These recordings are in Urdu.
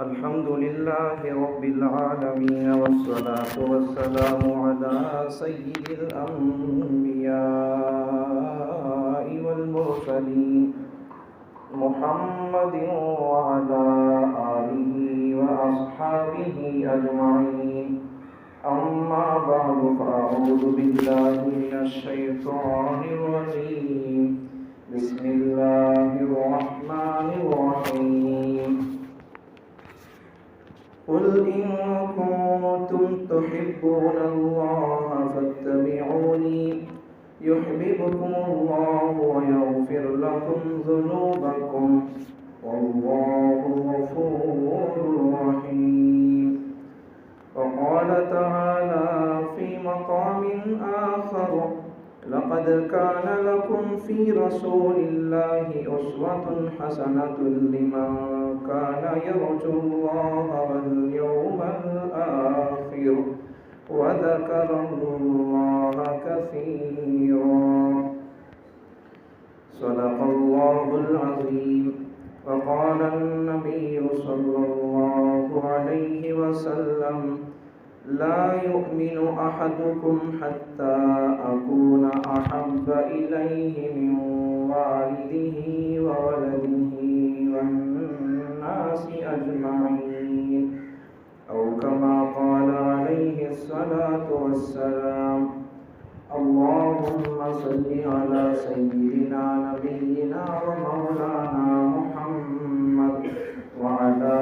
الحمد لله رب العالمين والصلاة والسلام على سيد الأنبياء والمرسلين محمد وعلى آله وأصحابه أجمعين. أما بعد فأعوذ بالله من الشيطان الرجيم. بسم الله الرحمن الرحيم. قل إن كنتم تحبون الله فاتبعوني يحببكم الله ويغفر لكم ذنوبكم والله غفور رحيم. وقال تعالى في مقام آخر: لقد كان لكم في رسول الله أسوة حسنة لمن كان يرجو الله واليوم الآخر وذكر الله كثيرا. صدق الله العظيم. وقال النبي صلى الله عليه وسلم: لا يؤمن أحدكم حتى أكون أحب إليه من والده وولده والناس أجمعين، أو كما قال عليه الصلاة والسلام. اللهم صل على سيدنا نبينا ومولانا محمد وعلى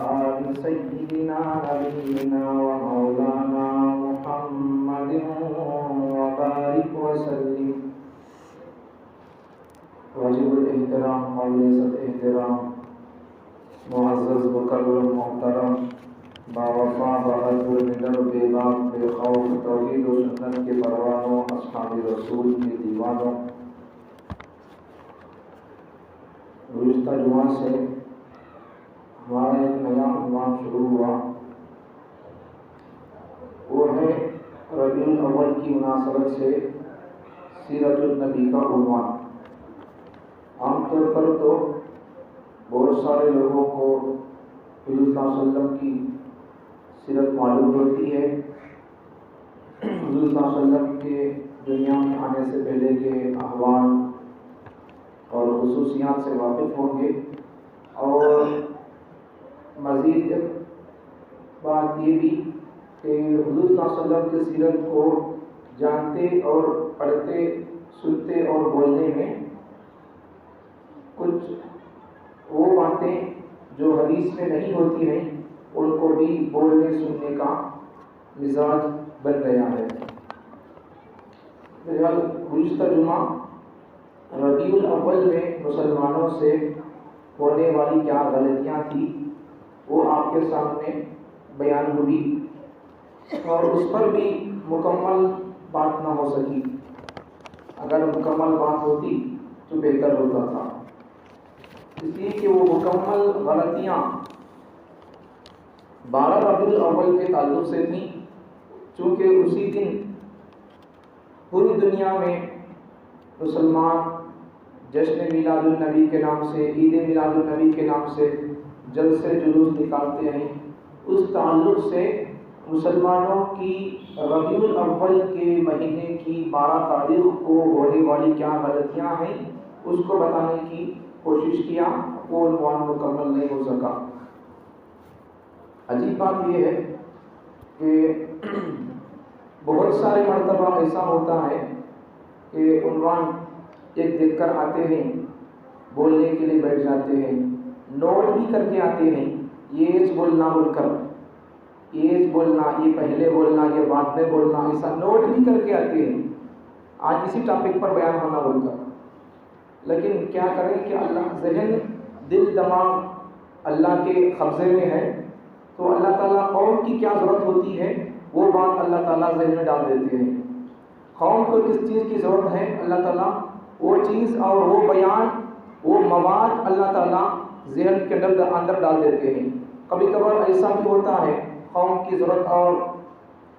آل سيدنا نبينا ومولانا محمد وبارك وسلم. واجب الاحترام قابل عزت احترام معزز مکرم محترم باوفا بہادر نڈر بے باک بے خوف توحید و سنت کے پروانوں اصحاب رسول کے دیوانوں، گزشتہ جمعہ سے ہمارا ایک نیا عنوان شروع ہوا، وہ ہے ربیع الاول کی مناسبت سے سیرت النبی کا عنوان۔ عام طور پر تو بہت سارے لوگوں کو حضور صلی اللہ علیہ وسلم کی سیرت معلوم ہوتی ہے، حضور صلی اللہ علیہ وسلم کے دنیا میں آنے سے پہلے کے احوال اور خصوصیات سے واقف ہوں گے، اور مزید ایک بات یہ بھی کہ حضور صلی اللہ علیہ وسلم کی سیرت کو جانتے اور پڑھتے سنتے اور بولنے میں کچھ وہ باتیں جو حدیث میں نہیں ہوتی ہیں ان کو بھی بولنے سننے کا مزاج بن گیا ہے۔ گزشتہ جمعہ ربیع الاول میں مسلمانوں سے ہونے والی کیا غلطیاں تھیں وہ آپ کے سامنے بیان ہوئی، اور اس پر بھی مکمل بات نہ ہو سکی۔ اگر مکمل بات ہوتی تو بہتر ہوتا تھا، اس لیے کہ وہ مکمل غلطیاں 12 ربیع الاول کے تعلق سے تھیں، چونکہ اسی دن پوری دنیا میں مسلمان جشن میلاد النبی کے نام سے، عید میلاد النبی کے نام سے جلسے جلوس نکالتے ہیں۔ اس تعلق سے مسلمانوں کی ربیع الاول کے مہینے کی 12 تاریخ کو ہونے والی کیا غلطیاں ہیں اس کو بتانے کی کوشش کیا، وہ عنوان مکمل نہیں ہو سکا۔ عجیب بات یہ ہے کہ بہت سارے مرتبہ ایسا ہوتا ہے کہ عنوان ایک دیکھ کر آتے ہیں، بولنے کے لیے بیٹھ جاتے ہیں، نوٹ بھی کر کے آتے ہیں، یہ بولنا بول کر، یہ بولنا، یہ پہلے بولنا، یہ بعد میں بولنا، ایسا نوٹ بھی کر کے آتے ہیں آج اسی ٹاپک پر بیان ہونا بول کر۔ لیکن کیا کریں کہ اللہ ذہن دل دماغ اللہ کے قبضے میں ہے، تو اللہ تعالیٰ قوم کی کیا ضرورت ہوتی ہے وہ بات اللہ تعالیٰ ذہن میں ڈال دیتے ہیں۔ قوم کو کس چیز کی ضرورت ہے اللہ تعالیٰ وہ چیز اور وہ بیان، وہ مواد اللہ تعالیٰ ذہن کے اندر ڈال دیتے ہیں۔ کبھی کبھار ایسا بھی ہوتا ہے قوم کی ضرورت اور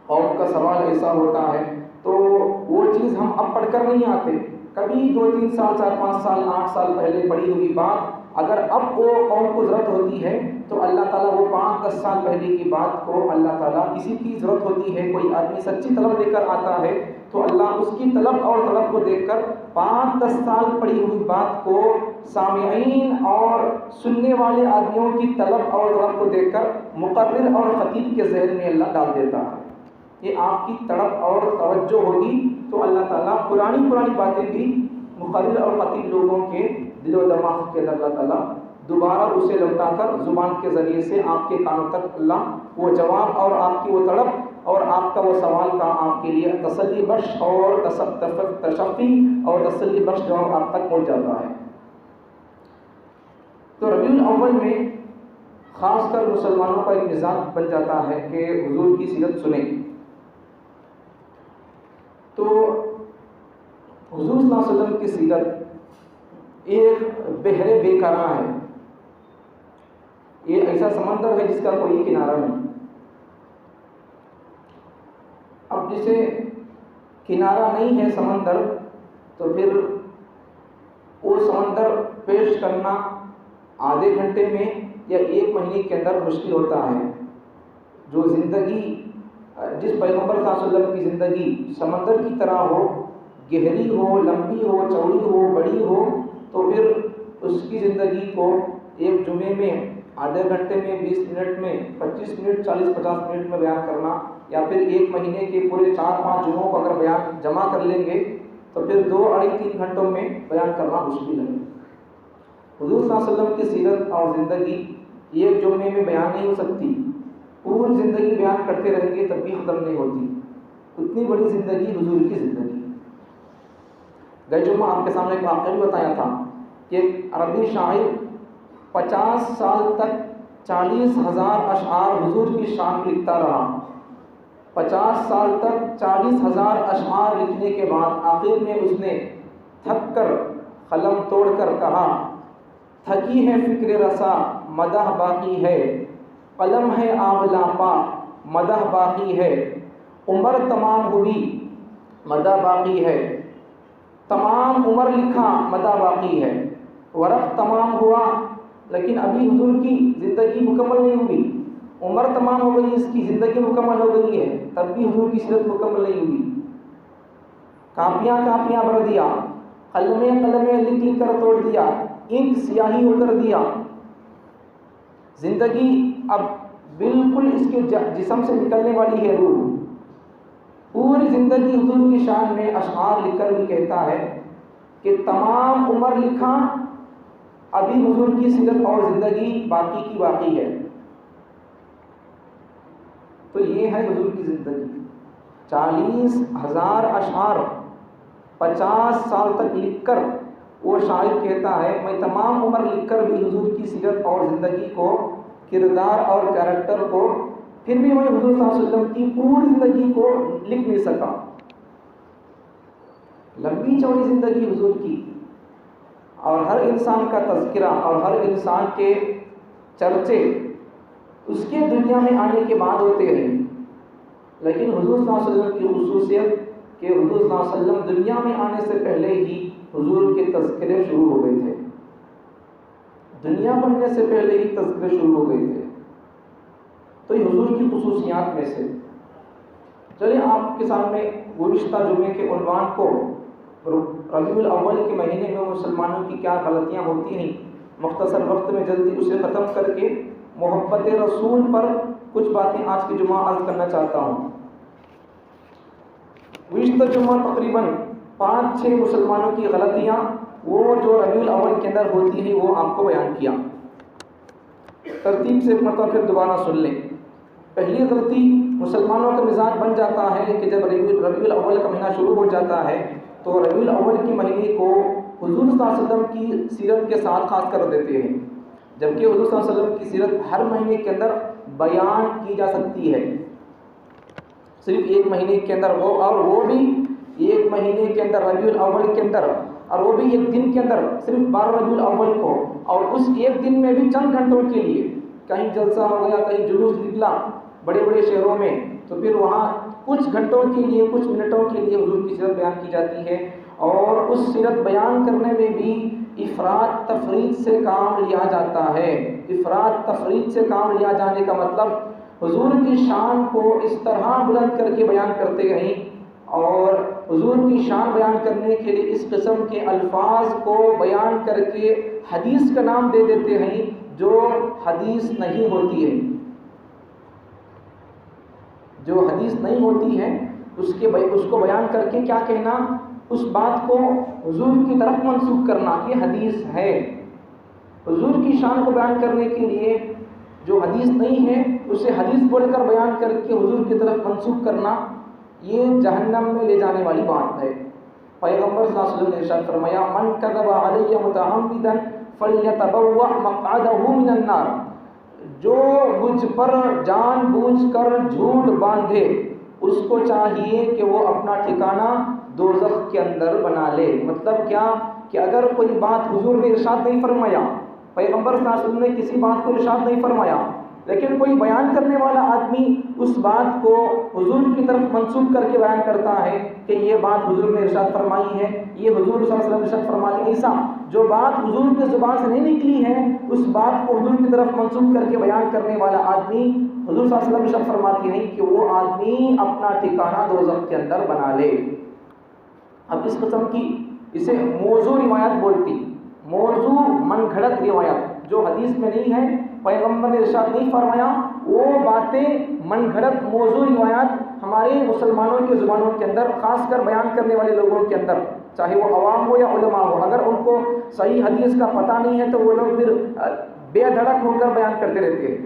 قوم کا سوال ایسا ہوتا ہے تو وہ چیز ہم اب پڑھ کر نہیں آتے، کبھی 2-3 سال 4-5 سال 8 سال پہلے پڑھی ہوئی بات اگر اب وہ قوم کو ضرورت ہوتی ہے تو اللہ تعالیٰ وہ 5-10 سال پہلے کی بات کو اللہ تعالیٰ کسی کی ضرورت ہوتی ہے، کوئی آدمی سچی طلب لے کر آتا ہے تو اللہ اس کی طلب اور طلب کو دیکھ کر 5-10 سال پڑھی ہوئی بات کو سامعین اور سننے والے آدمیوں کی طلب اور طلب کو دیکھ کر مقرر اور خطیب کے ذہن میں اللہ ڈال دیتا ہے۔ یہ آپ کی طلب اور توجہ ہوگی تو اللہ تعالیٰ پرانی باتیں بھی مقرر اور خطیب لوگوں کے دل و دماغ کے اندر اللہ تعالیٰ دوبارہ اسے لوٹا کر زبان کے ذریعے سے آپ کے کانوں تک اللہ وہ جواب اور آپ کی وہ طلب اور آپ کا وہ سوال کا آپ کے لیے تسلی بخش اور تشفی اور تسلی بخش جواب آپ تک پہنچ جاتا ہے۔ تو ربیع الاول میں خاص کر مسلمانوں کا ایک مزاج بن جاتا ہے کہ حضور کی سیرت سنیں۔ تو حضور صلی اللہ علیہ وسلم کی سیرت ایک بحر بے کرا ہے، یہ ایسا سمندر ہے جس کا کوئی کنارہ نہیں۔ اب جسے کنارہ نہیں ہے سمندر تو پھر وہ سمندر پیش کرنا آدھے گھنٹے میں یا 1 مہینے کے اندر مشکل ہوتا ہے۔ جو زندگی جس پیغمبر صلی اللہ علیہ وسلم کی زندگی سمندر کی طرح ہو، گہری ہو، لمبی ہو، چوڑی ہو، بڑی ہو، تو پھر اس کی زندگی کو ایک جمعے میں آدھے گھنٹے میں 20 منٹ میں 25 منٹ 40-50 منٹ میں بیان کرنا یا پھر 1 مہینے کے پورے 4-5 جمعوں کو اگر بیان جمع کر لیں گے تو پھر 2-3 گھنٹوں میں بیان کرنا مشکل ہے۔ حضور صلی اللہ علیہ وسلم کی سیرت اور زندگی ایک جمعے میں بیان نہیں ہو سکتی، پوری زندگی بیان کرتے رہیں گے تب بھی ختم نہیں ہوتی، اتنی بڑی زندگی حضور کی زندگی۔ گئے جمعہ آپ کے سامنے ایک واقعہ بھی بتایا تھا کہ ایک عربی شاعر 50 سال تک 40,000 اشعار حضور کی شان میں لکھتا رہا۔ 50 سال تک 40,000 اشعار لکھنے کے بعد آخر میں اس نے تھک کر قلم توڑ کر کہا، تھکی ہے فکر رسا مدح باقی ہے، قلم ہے آب لاپا مدح باقی ہے، عمر تمام ہوئی مدح باقی ہے، تمام عمر لکھا مدح باقی ہے، ورق تمام ہوا لیکن ابھی حضور کی زندگی مکمل نہیں ہوئی، عمر تمام ہو گئی، اس کی زندگی مکمل ہو گئی ہے تب بھی حضور کی سیرت مکمل نہیں ہوئی۔ کاپیاں بھر دیا، قلمیں لکھ کر توڑ دیا، انک سیاہی ہو کر دیا، زندگی اب بالکل اس کے جسم سے نکلنے والی ہے روح۔ پوری زندگی حضور کی شان میں اشعار لکھ کر بھی کہتا ہے کہ تمام عمر لکھا ابھی حضور کی سیرت اور زندگی باقی کی باقی ہے۔ تو یہ ہے حضور کی زندگی، 40,000 اشعار 50 سال تک لکھ کر وہ شاعر کہتا ہے میں تمام عمر لکھ کر بھی حضور کی سیرت اور زندگی کو، کردار اور کیریکٹر کو، پھر بھی میں حضور صلی اللہ علیہ وسلم کی پوری زندگی کو لکھ نہیں سکا۔ لمبی چوڑی زندگی حضور کی اور ہر انسان کا تذکرہ اور ہر انسان کے چرچے اس کے دنیا میں آنے کے بعد ہوتے ہیں، لیکن حضور صلی اللہ علیہ وسلم کی خصوصیت کہ حضور صلی اللہ علیہ وسلم دنیا میں آنے سے پہلے ہی حضور کے تذکرے شروع ہو گئے تھے، دنیا بننے سے پہلے ہی تذکرے شروع ہو گئے تھے۔ تو یہ حضور کی خصوصیات میں سے۔ چلیے آپ کے سامنے گزشتہ جمعے کے عنوان کو ربیع الاول کے مہینے میں مسلمانوں کی کیا غلطیاں ہوتی ہیں، مختصر وقت میں جلدی اسے ختم کر کے محبت رسول پر کچھ باتیں آج کی جمعہ عرض کرنا چاہتا ہوں۔ گزشتہ جمعہ تقریباً 5-6 مسلمانوں کی غلطیاں وہ جو ربیع الاول کے اندر ہوتی ہیں وہ آپ کو بیان کیا، ترتیب سے مرتبہ پھر دوبارہ سن لیں۔ پہلی غلطی، مسلمانوں کا مزاج بن جاتا ہے کہ جب ربیع الاول کا مہینہ شروع ہو جاتا ہے تو ربیع الاول کے مہینے کو حضور صلی اللہ علیہ وسلم کی سیرت کے ساتھ خاص کر دیتے ہیں، جبکہ حضور صلی اللہ علیہ وسلم کی سیرت ہر مہینے کے اندر بیان کی جا سکتی ہے، صرف 1 مہینے کے اندر ہو، اور وہ بھی 1 مہینے کے اندر ربیع الاول کے اندر، اور وہ بھی 1 دن کے اندر صرف 12 ربیع الاول کو، اور اس 1 دن میں بھی چند گھنٹوں کے لیے، کہیں جلسہ ہو گیا، کہیں جلوس نکلا بڑے بڑے شہروں میں، تو پھر وہاں کچھ گھنٹوں کے لیے، کچھ منٹوں کے لیے حضور کی سیرت بیان کی جاتی ہے، اور اس سیرت بیان کرنے میں بھی افراط تفریط سے کام لیا جاتا ہے۔ افراط تفریط سے کام لیا جانے کا مطلب حضور کی شان کو اس طرح بلند کر کے بیان کرتے ہیں اور حضور کی شان بیان کرنے کے لیے اس قسم کے الفاظ کو بیان کر کے حدیث کا نام دے دیتے ہیں جو حدیث نہیں ہوتی ہے۔ جو حدیث نہیں ہوتی ہے اس کو بیان کر کے کیا کہنا، اس بات کو حضور کی طرف منسوب کرنا، یہ حدیث ہے۔ حضور کی شان کو بیان کرنے کے لیے جو حدیث نہیں ہے اسے حدیث بول کر بیان کر کے حضور کی طرف منسوب کرنا، یہ جہنم میں لے جانے والی بات ہے۔ پیغمبر صلی اللہ علیہ وسلم نے ارشاد فرمایا من کذب علی متعمدا فلیتبوأ مقعدہ من النار، جو مجھ پر جان بوجھ کر جھوٹ باندھے اس کو چاہیے کہ وہ اپنا ٹھکانہ دوزخ کے اندر بنا لے۔ مطلب کیا کہ اگر کوئی بات حضور نے ارشاد نہیں فرمایا، پیغمبر صلی اللہ علیہ وسلم نے کسی بات کو ارشاد نہیں فرمایا، لیکن کوئی بیان کرنے والا آدمی اس بات کو حضور کی طرف منسوب کر کے بیان کرتا ہے کہ یہ بات حضور نے ارشاد فرمائی ہے، یہ حضور صلی اللہ علیہ وسلم ارشاد فرماتے ہیں، ایسا جو بات حضور کی زبان سے نہیں نکلی ہے اس بات کو حضور کی طرف منسوب کر کے بیان کرنے والا آدمی، حضور صلی اللہ علیہ وسلم ارشاد فرماتے ہیں کہ وہ آدمی اپنا ٹھکانہ دوزخ کے اندر بنا لے۔ اب اس قسم کی اسے موضوع روایت بولتی، موضوع من گھڑت روایت جو حدیث میں نہیں ہے، پیغمبر نے ارشاد نہیں فرمایا، وہ باتیں من گھڑت موضوع روایات ہمارے مسلمانوں کی زبانوں کے اندر، خاص کر بیان کرنے والے لوگوں کے اندر، چاہے وہ عوام ہو یا علماء ہو، اگر ان کو صحیح حدیث کا پتہ نہیں ہے تو وہ لوگ پھر بے دھڑک ہو کر بیان کرتے رہتے ہیں۔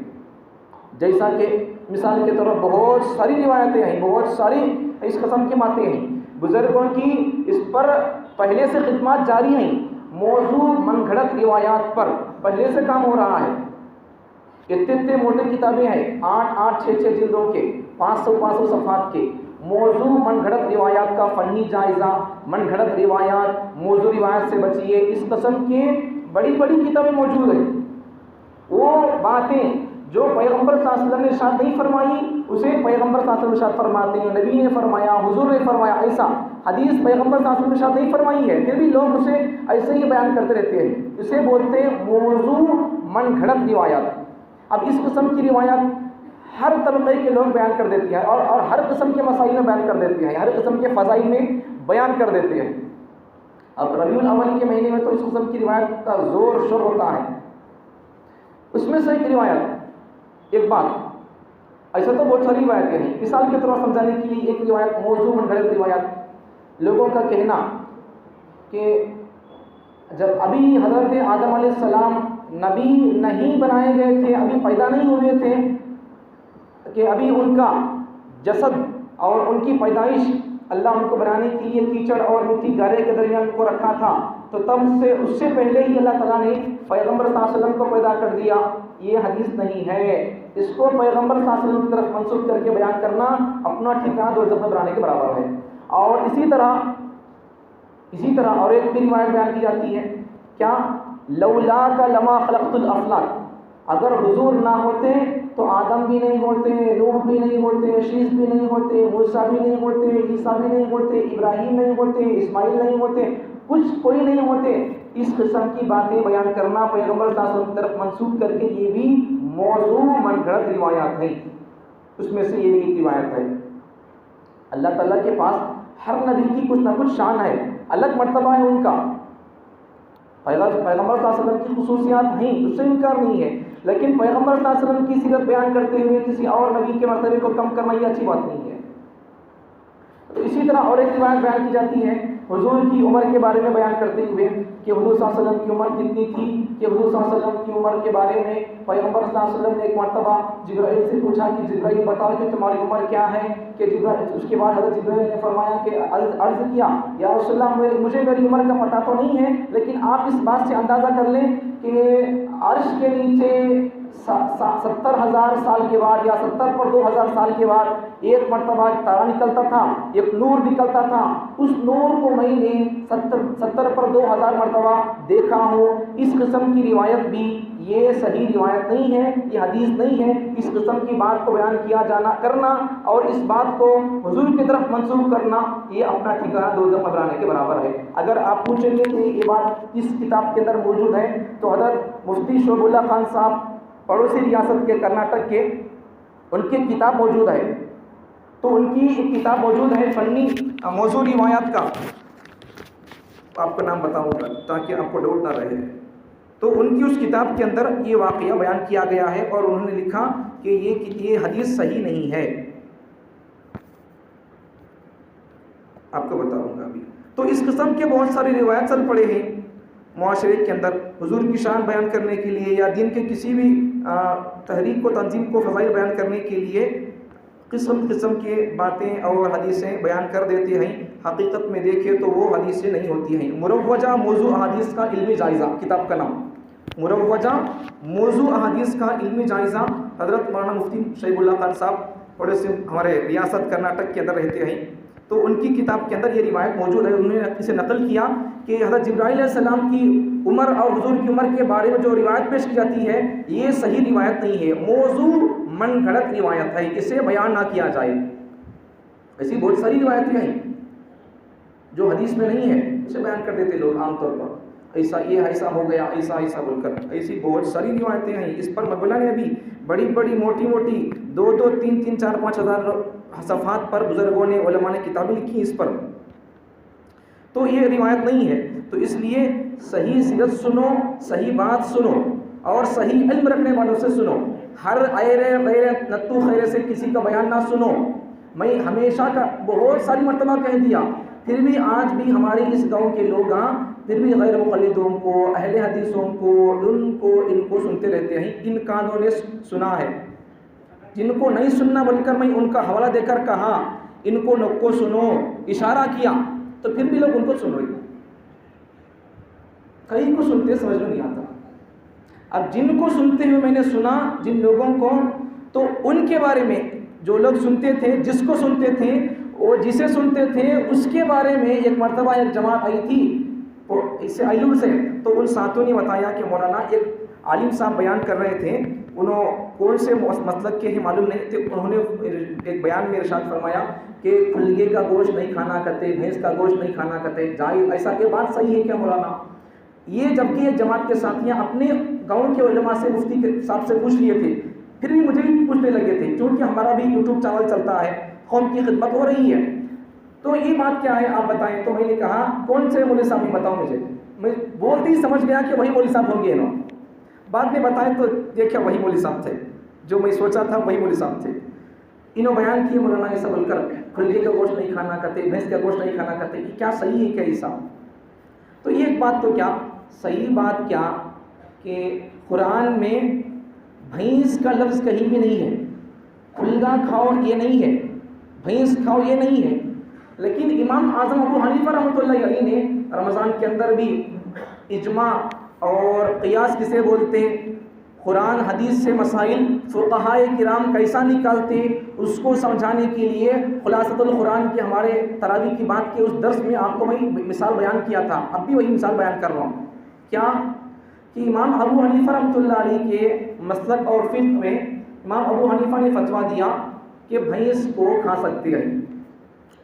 جیسا کہ مثال کے طور پر بہت ساری روایتیں ہیں، بہت ساری اس قسم کی باتیں ہیں، بزرگوں کی اس پر پہلے سے خدمات جاری ہیں، موضوع من گھڑت روایات پر پہلے سے کام ہو رہا ہے۔ اتنے موٹے کتابیں ہیں، 8 6 جلدوں کے، 500 صفحات کے، موضوع من گھڑت روایات کا فنی جائزہ، من گھڑت روایات، موضوع روایت سے بچیے، اس قسم کے بڑی بڑی کتابیں موجود ہیں۔ وہ باتیں جو پیغمبر صلی اللہ علیہ وسلم نے ارشاد نہیں فرمائی اسے پیغمبر صلی اللہ علیہ وسلم ارشاد فرماتے ہیں، نبی نے فرمایا، حضور نے فرمایا، ایسا حدیث پیغمبر صلی اللہ علیہ وسلم نے ارشاد نہیں فرمائی ہے، پھر بھی لوگ اسے ایسے ہی بیان کرتے رہتے ہیں، اسے بولتے ہیں موضوع من گھڑت روایات۔ اب اس قسم کی روایات ہر طبقے کے لوگ بیان کر دیتے ہیں اور ہر قسم کے مسائل میں بیان کر دیتے ہیں، ہر قسم کے فضائل میں بیان کر دیتے ہیں۔ اب ربیع الاول کے مہینے میں تو اس قسم کی روایت کا زور شور ہوتا ہے۔ اس میں سے ایک روایت، ایک بات، ایسا تو بہت ساری روایتیں ہیں، مثال کے طور پر سمجھانے کے لیے ایک روایت موضوع من گھڑت روایت، لوگوں کا کہنا کہ جب ابھی حضرت آدم علیہ السلام نبی نہیں بنائے گئے تھے، ابھی پیدا نہیں ہوئے تھے، کہ ابھی ان کا جسد اور ان کی پیدائش اللہ ان کو بنانے کے لیے کیچڑ اور مٹی گارے کے درمیان ان کو رکھا تھا، تو تب سے اس سے پہلے ہی اللہ تعالیٰ نے پیغمبر صلی اللہ علیہ وسلم کو پیدا کر دیا، یہ حدیث نہیں ہے۔ اس کو پیغمبر صلی اللہ علیہ وسلم کی طرف منسوب کر کے بیان کرنا اپنا ٹھکانہ دوزخ میں بنانے کے برابر ہے۔ اور اسی طرح اور ایک بھی روایت بیان کی جاتی ہے، کیا لولاک لما خلقت الافلاک، اگر حضور نہ ہوتے تو آدم بھی نہیں ہوتے، نوح بھی نہیں ہوتے، شیس بھی نہیں ہوتے، موسیٰ بھی نہیں ہوتے، عیسیٰ بھی نہیں ہوتے، ابراہیم نہیں ہوتے، اسماعیل نہیں ہوتے، کوئی نہیں ہوتے۔ اس قسم کی باتیں بیان کرنا پیغمبر صلی اللہ علیہ وسلم کی طرف منسوب کر کے یہ بھی موضوع من گھڑت روایات ہیں، اس میں سے یہ بھی ایک روایت ہے۔ اللہ تعالیٰ کے پاس ہر نبی کی کچھ نہ کچھ شان ہے، الگ مرتبہ ہے ان کا، پیغمبر صلی اللہ علیہ وسلم کی خصوصیات ہیں، اس سے انکار نہیں ہے، لیکن پیغمبر صلی اللہ علیہ وسلم کی سیرت بیان کرتے ہوئے کسی اور نبی کے مرتبے کو کم کرنا یہ اچھی بات نہیں ہے۔ تو اسی طرح اور ایک روایت بیان کی جاتی ہے حضور کی عمر کے بارے میں بیان کرتے ہوئے کہ حضور صلی اللہ علیہ وسلم کی عمر کتنی تھی، کہ حضور صلی اللہ علیہ وسلم کی عمر کے بارے میں پیغمبر صلی اللہ علیہ وسلم نے ایک مرتبہ جبرائیل سے پوچھا کہ جبرائیل بتاؤ کہ تمہاری عمر کیا ہے، کہ اس کے بعد حضرت جبرائیل نے فرمایا کہ عرض کیا یا رسول اللہ مجھے میری عمر کا پتہ تو نہیں ہے، لیکن آپ اس بات سے اندازہ کر لیں کہ عرش کے نیچے 70,000 سال کے بعد یا 70 پر 2,000 سال کے بعد ایک مرتبہ تارا نکلتا تھا، ایک نور نکلتا تھا، اس نور کو میں نے 70 پر 2,000 مرتبہ دیکھا ہوں. اس قسم کی روایت بھی یہ صحیح روایت نہیں ہے، یہ حدیث نہیں ہے. اس قسم کی بات کو بیان کیا جانا کرنا اور اس بات کو حضور کی طرف منسوخ کرنا یہ اپنا ٹھکانہ دوزخ میں بنانے کے برابر ہے. اگر آپ پوچھیں گے کہ یہ بات کس کتاب کے اندر موجود ہے تو حضرت مفتی شعیب اللہ خان صاحب پڑوسی ریاست کے کرناٹک کے، ان کی کتاب موجود ہے. تو ان کی ایک کتاب موجود ہے فنی موضوع روایات کا، آپ کو نام بتاؤں گا تاکہ آپ کو ڈاؤٹ نہ رہے. تو ان کی اس کتاب کے اندر یہ واقعہ بیان کیا گیا ہے اور انہوں نے لکھا کہ یہ حدیث صحیح نہیں ہے. آپ کو بتاؤں گا ابھی. تو اس قسم کے بہت سارے روایات چل پڑے ہیں معاشرے کے اندر حضور کی شان بیان کرنے کے لیے یا دین کے کسی بھی تحریک کو تنظیم کو فضائل بیان کرنے کے لیے قسم قسم کے باتیں اور حدیثیں بیان کر دیتے ہیں. حقیقت میں دیکھیں تو وہ حدیثیں نہیں ہوتی ہیں. مروجہ موضوع احادیث کا علمی جائزہ کتاب کا نام، مروجہ موضوع احادیث کا علمی جائزہ. حضرت مولانا مفتی شعیب اللہ خان صاحب تھوڑے سے ہمارے ریاست کرناٹک کے اندر رہتے ہیں، تو ان کی کتاب کے اندر یہ روایت موجود ہے. انہوں نے اسے نقل کیا کہ حضرت جبرائیل علیہ السلام کی عمر اور حضور کی عمر کے بارے میں جو روایت پیش کی جاتی ہے یہ صحیح روایت نہیں ہے، موضوع من گھڑت روایت ہے، اسے بیان نہ کیا جائے. ایسی بہت ساری روایتیں ہیں جو حدیث میں نہیں ہے، اسے بیان کر دیتے لوگ عام طور پر، ایسا یہ ایسا ہو گیا ایسا ایسا بول کر. ایسی بہت ساری روایتیں ہیں. اس پر مبلا نے ابھی بڑی بڑی موٹی موٹی 2-2 3-3 4-5 ہزار صفحات پر بزرگوں نے علماء نے کتابیں لکھی اس پر. تو یہ روایت نہیں ہے. تو اس لیے صحیح سیرت سنو، صحیح بات سنو اور صحیح علم رکھنے والوں سے سنو. ہر غیر نتو خیرے سے کسی کا بیان نہ سنو. میں ہمیشہ کا بہت ساری مرتبہ کہہ دیا، پھر بھی آج بھی ہمارے اس گاؤں کے لوگ پھر بھی غیر مقلدوں کو، اہل حدیثوں کو، ان کو سنتے رہتے ہیں. ان کانوں نے سنا ہے، جن کو نہیں سننا بول کر میں ان کا حوالہ دے کر کہا ان کو سنو، اشارہ کیا، تو پھر بھی لوگ ان کو سن رہے. کئی کو سنتے سمجھ میں نہیں آتا. اب جن کو سنتے ہوئے میں نے سنا جن لوگوں کو، تو ان کے بارے میں جو لوگ سنتے تھے، جس کو سنتے تھے اور جسے سنتے تھے، اس کے بارے میں ایک مرتبہ ایک جماعت آئی تھی اس سے ایلور سے. تو ان ساتھوں نے بتایا کہ مولانا ایک عالم صاحب بیان کر رہے تھے، انہوں کون سے مسلک کے ہی معلوم نہیں تھے. انہوں نے ایک بیان میں ارشاد فرمایا کہ کھلگے کا گوشت نہیں کھانا کرتے، بھینس کا گوشت نہیں کھانا کرتے. جائز ایسا کہ بات صحیح ہے کیا مولانا؟ یہ جبکہ یہ جماعت کے ساتھیاں اپنے گاؤں کے علماء سے مفتی کے صاحب سے پوچھ لیے تھے، پھر بھی مجھے بھی پوچھنے لگے تھے کیونکہ ہمارا بھی یوٹیوب چینل چلتا ہے، قوم کی خدمت ہو رہی ہے. تو یہ بات کیا ہے آپ بتائیں. تو میں نے کہا کون سے مولوی صاحب بتاؤ مجھے. میں بولتے ہی سمجھ گیا کہ وہی مولوی صاحب ہوں گے. بعد میں بتائیں تو دیکھا وہی مولوی صاحب تھے، جو میں سوچا تھا وہی مولوی صاحب تھے. انہوں بیان کیے مولانا ایسا بول کر کھلگے کا گوشت نہیں کھانا کرتے، بھینس کا گوشت نہیں کھانا کرتے. یہ کیا صحیح ہے کیا یہ صاحب؟ تو یہ ایک بات تو کیا صحیح بات کیا کہ قرآن میں بھینس کا لفظ کہیں بھی نہیں ہے، کھلگا کھاؤ یہ نہیں ہے، بھینس کھاؤ یہ نہیں ہے. لیکن امام اعظم ابو حنیفہ رحمۃ اللہ علیہ نے رمضان کے اندر بھی اجماع اور قیاس کسے بولتے، قرآن حدیث سے مسائل فقہائے کرام کیسا نکالتے، اس کو سمجھانے کے لیے خلاصۃ القرآن کے ہمارے تراویح کی بات کے اس درس میں آپ کو میں مثال بیان کیا تھا. اب بھی وہی مثال بیان کر رہا ہوں. کیا کہ امام ابو حنیفہ رحمۃ اللہ علیہ کے مسلک اور فقہ میں امام ابو حنیفہ نے فتویٰ دیا کہ بھینس کو کھا سکتے ہیں،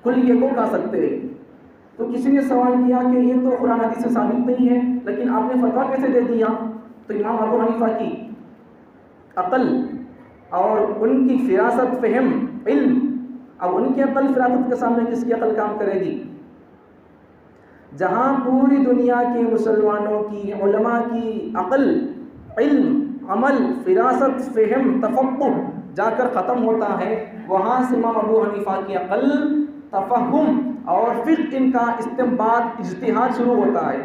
کھلگے کو کھا سکتے ہیں. تو کسی نے سوال کیا کہ یہ تو قرآن حدیث سے ثابت نہیں ہے لیکن آپ نے فتویٰ کیسے دے دیا؟ تو امام ابو حنیفہ کی عقل اور ان کی فراست فہم علم، اب ان کی عقل فراست کے سامنے کس کی عقل کام کرے گی؟ جہاں پوری دنیا کے مسلمانوں کی علماء کی عقل، علم، عمل، فراست، فہم، تفقہ جا کر ختم ہوتا ہے، وہاں سے امام ابو حنیفہ کی عقل، تفہم اور فقہ ان کا استنباط، اجتہاد شروع ہوتا ہے.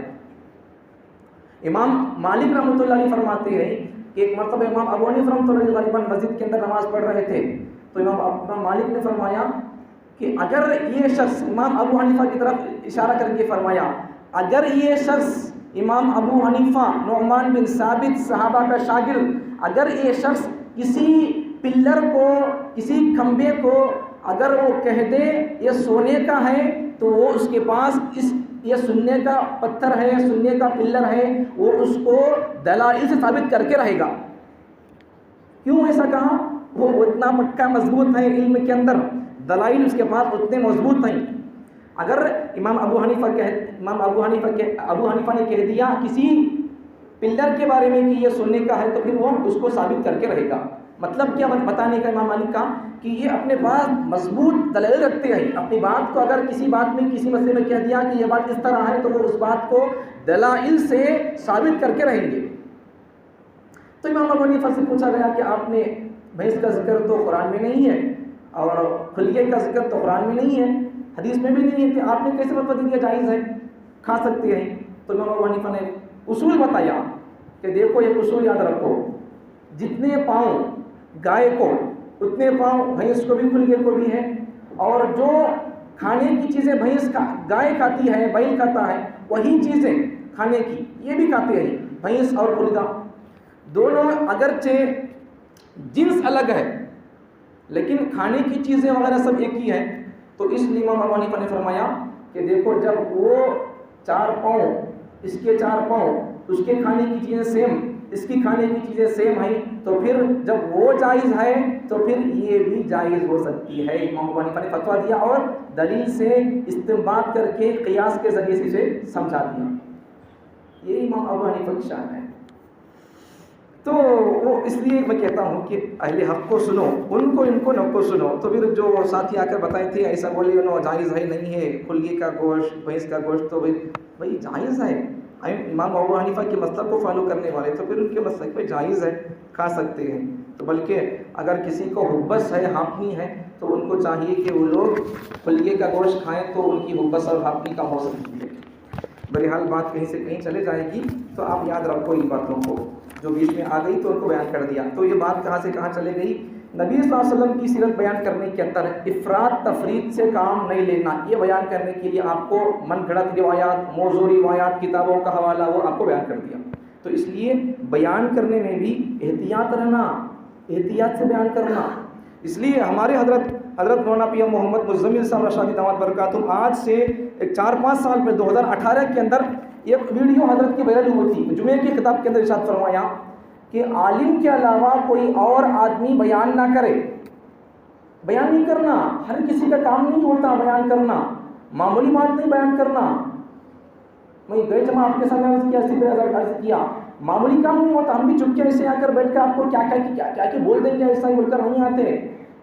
امام مالک رحمۃ اللہ علیہ فرماتے ہیں کہ ایک مرتبہ امام ابو حنیفہ رحمۃ اللہ علیہ غالباً مسجد کے اندر نماز پڑھ رہے تھے، تو امام مالک نے فرمایا کہ اگر یہ شخص، امام ابو حنیفہ کی طرف اشارہ کر کے فرمایا، اگر یہ شخص امام ابو حنیفہ نعمان بن ثابت صحابہ کا شاگرد اگر یہ شخص کسی پلر کو، کسی کھمبے کو اگر وہ کہہ دے یہ سونے کا ہے تو وہ اس کے پاس یہ سننے کا پتھر ہے، سننے کا پلر ہے، وہ اس کو دلائل سے ثابت کر کے رہے گا۔ کیوں ایسا کہا؟ وہ اتنا پکا مضبوط ہے علم کے اندر، دلائل اس کے پاس اتنے مضبوط ہیں۔ اگر امام ابو حنیفہ نے کہہ دیا کسی پلر کے بارے میں کہ یہ سونے کا ہے تو پھر وہ اس کو ثابت کر کے رہے گا۔ مطلب کیا بتانے کا امام مالک کا کہ یہ اپنے پاس مضبوط دلائل رکھتے ہیں، اپنی بات کو اگر کسی بات میں، کسی مسئلے میں کہہ دیا کہ یہ بات اس طرح ہے تو وہ اس بات کو دلائل سے ثابت کر کے رہیں گے۔ تو امام ابو حنیفہ سے پوچھا گیا کہ آپ نے بھینس کا ذکر تو قرآن میں نہیں ہے اور خلیے کا ذکر تو قرآن میں نہیں ہے، حدیث میں بھی نہیں ہے، کہ آپ نے کیسے فتویٰ دیا جائز ہے، کھا سکتے ہیں؟ تو امام ابو حنیفہ نے اصول بتایا کہ دیکھو ایک اصول یاد رکھو، جتنے پاؤں گائے کو اتنے پاؤں بھینس کو بھی، خلیے کو بھی ہے، اور جو کھانے کی چیزیں گائے کھاتی ہے، بیل کھاتا ہے، وہی چیزیں کھانے کی یہ بھی کھاتے ہیں، بھینس اور خلیہ۔ دونوں اگرچہ جنس الگ ہے لیکن کھانے کی چیزیں وغیرہ سب ایک ہی ہیں، تو اس لیے امام ابو حنیفہ نے فرمایا کہ دیکھو جب وہ 4 پاؤں، اس کے 4 پاؤں، اس کے کھانے کی چیزیں سیم، اس کی کھانے کی چیزیں سیم ہیں، تو پھر جب وہ جائز ہے تو پھر یہ بھی جائز ہو سکتی ہے۔ امام ابو حنیفہ نے فتویٰ دیا اور دلیل سے استنباط کر کے قیاس کے ذریعے سے اسے سمجھا دیا۔ یہ امام ابو حنیفہ کی شان ہے۔ تو وہ اس لیے میں کہتا ہوں کہ اہل حق کو سنو، ان کو نہ کو سنو۔ تو پھر جو ساتھی آ کر بتائے تھے ایسا بولے انہوں جائز ہے نہیں ہے، خلیے کا گوشت، بھینس کا گوشت تو بھائی جائز ہے، امام ابو حنیفہ کے مسلک کو فالو کرنے والے تو پھر ان کے مسلک پہ جائز ہے، کھا سکتے ہیں۔ تو بلکہ اگر کسی کو حبس ہے، ہاپنی ہے، تو ان کو چاہیے کہ وہ لوگ خلیے کا گوشت کھائیں تو ان کی حبس اور ہاپنی کم ہو سکتی ہے۔ بہرحال بات کہیں سے کہیں چلے جائے گی، تو آپ یاد رکھو ان باتوں کو، جو بیچ میں آ گئی تو ان کو بیان کر دیا۔ تو یہ بات کہاں سے کہاں چلے گئی؟ نبی صلی اللہ علیہ وسلم کی سیرت بیان کرنے کے اندر افراد تفرید سے کام نہیں لینا، یہ بیان کرنے کے لیے آپ کو من گھڑت روایات، موضوع روایات، کتابوں کا حوالہ وہ آپ کو بیان کر دیا۔ تو اس لیے بیان کرنے میں بھی احتیاط رہنا، احتیاط سے بیان کرنا۔ اس لیے ہمارے حضرت مولانا پی ایم محمد مزمل صاحب رشادی دامت برکاتہم آج سے 4-5 سال پہلے 2018 کے اندر ایک ویڈیو حضرت کی بیان ہوئی تھی، جمعے کی خطاب کے اندر ارشاد فرمایا کہ عالم کے علاوہ کوئی اور آدمی بیان نہ کرے۔ بیان نہیں کرنا، ہر کسی کا کام نہیں ہوتا بیان کرنا، معمولی بات نہیں بیان کرنا۔ میں گئے جمعہ آپ کے سامنے عرض کیا، معمولی کام نہیں ہوتا، ہم بھی چپ کے ایسے آ کر بیٹھ کر آپ کو کیا بول دیں گے، ایسا ہی بول کر نہیں آتے۔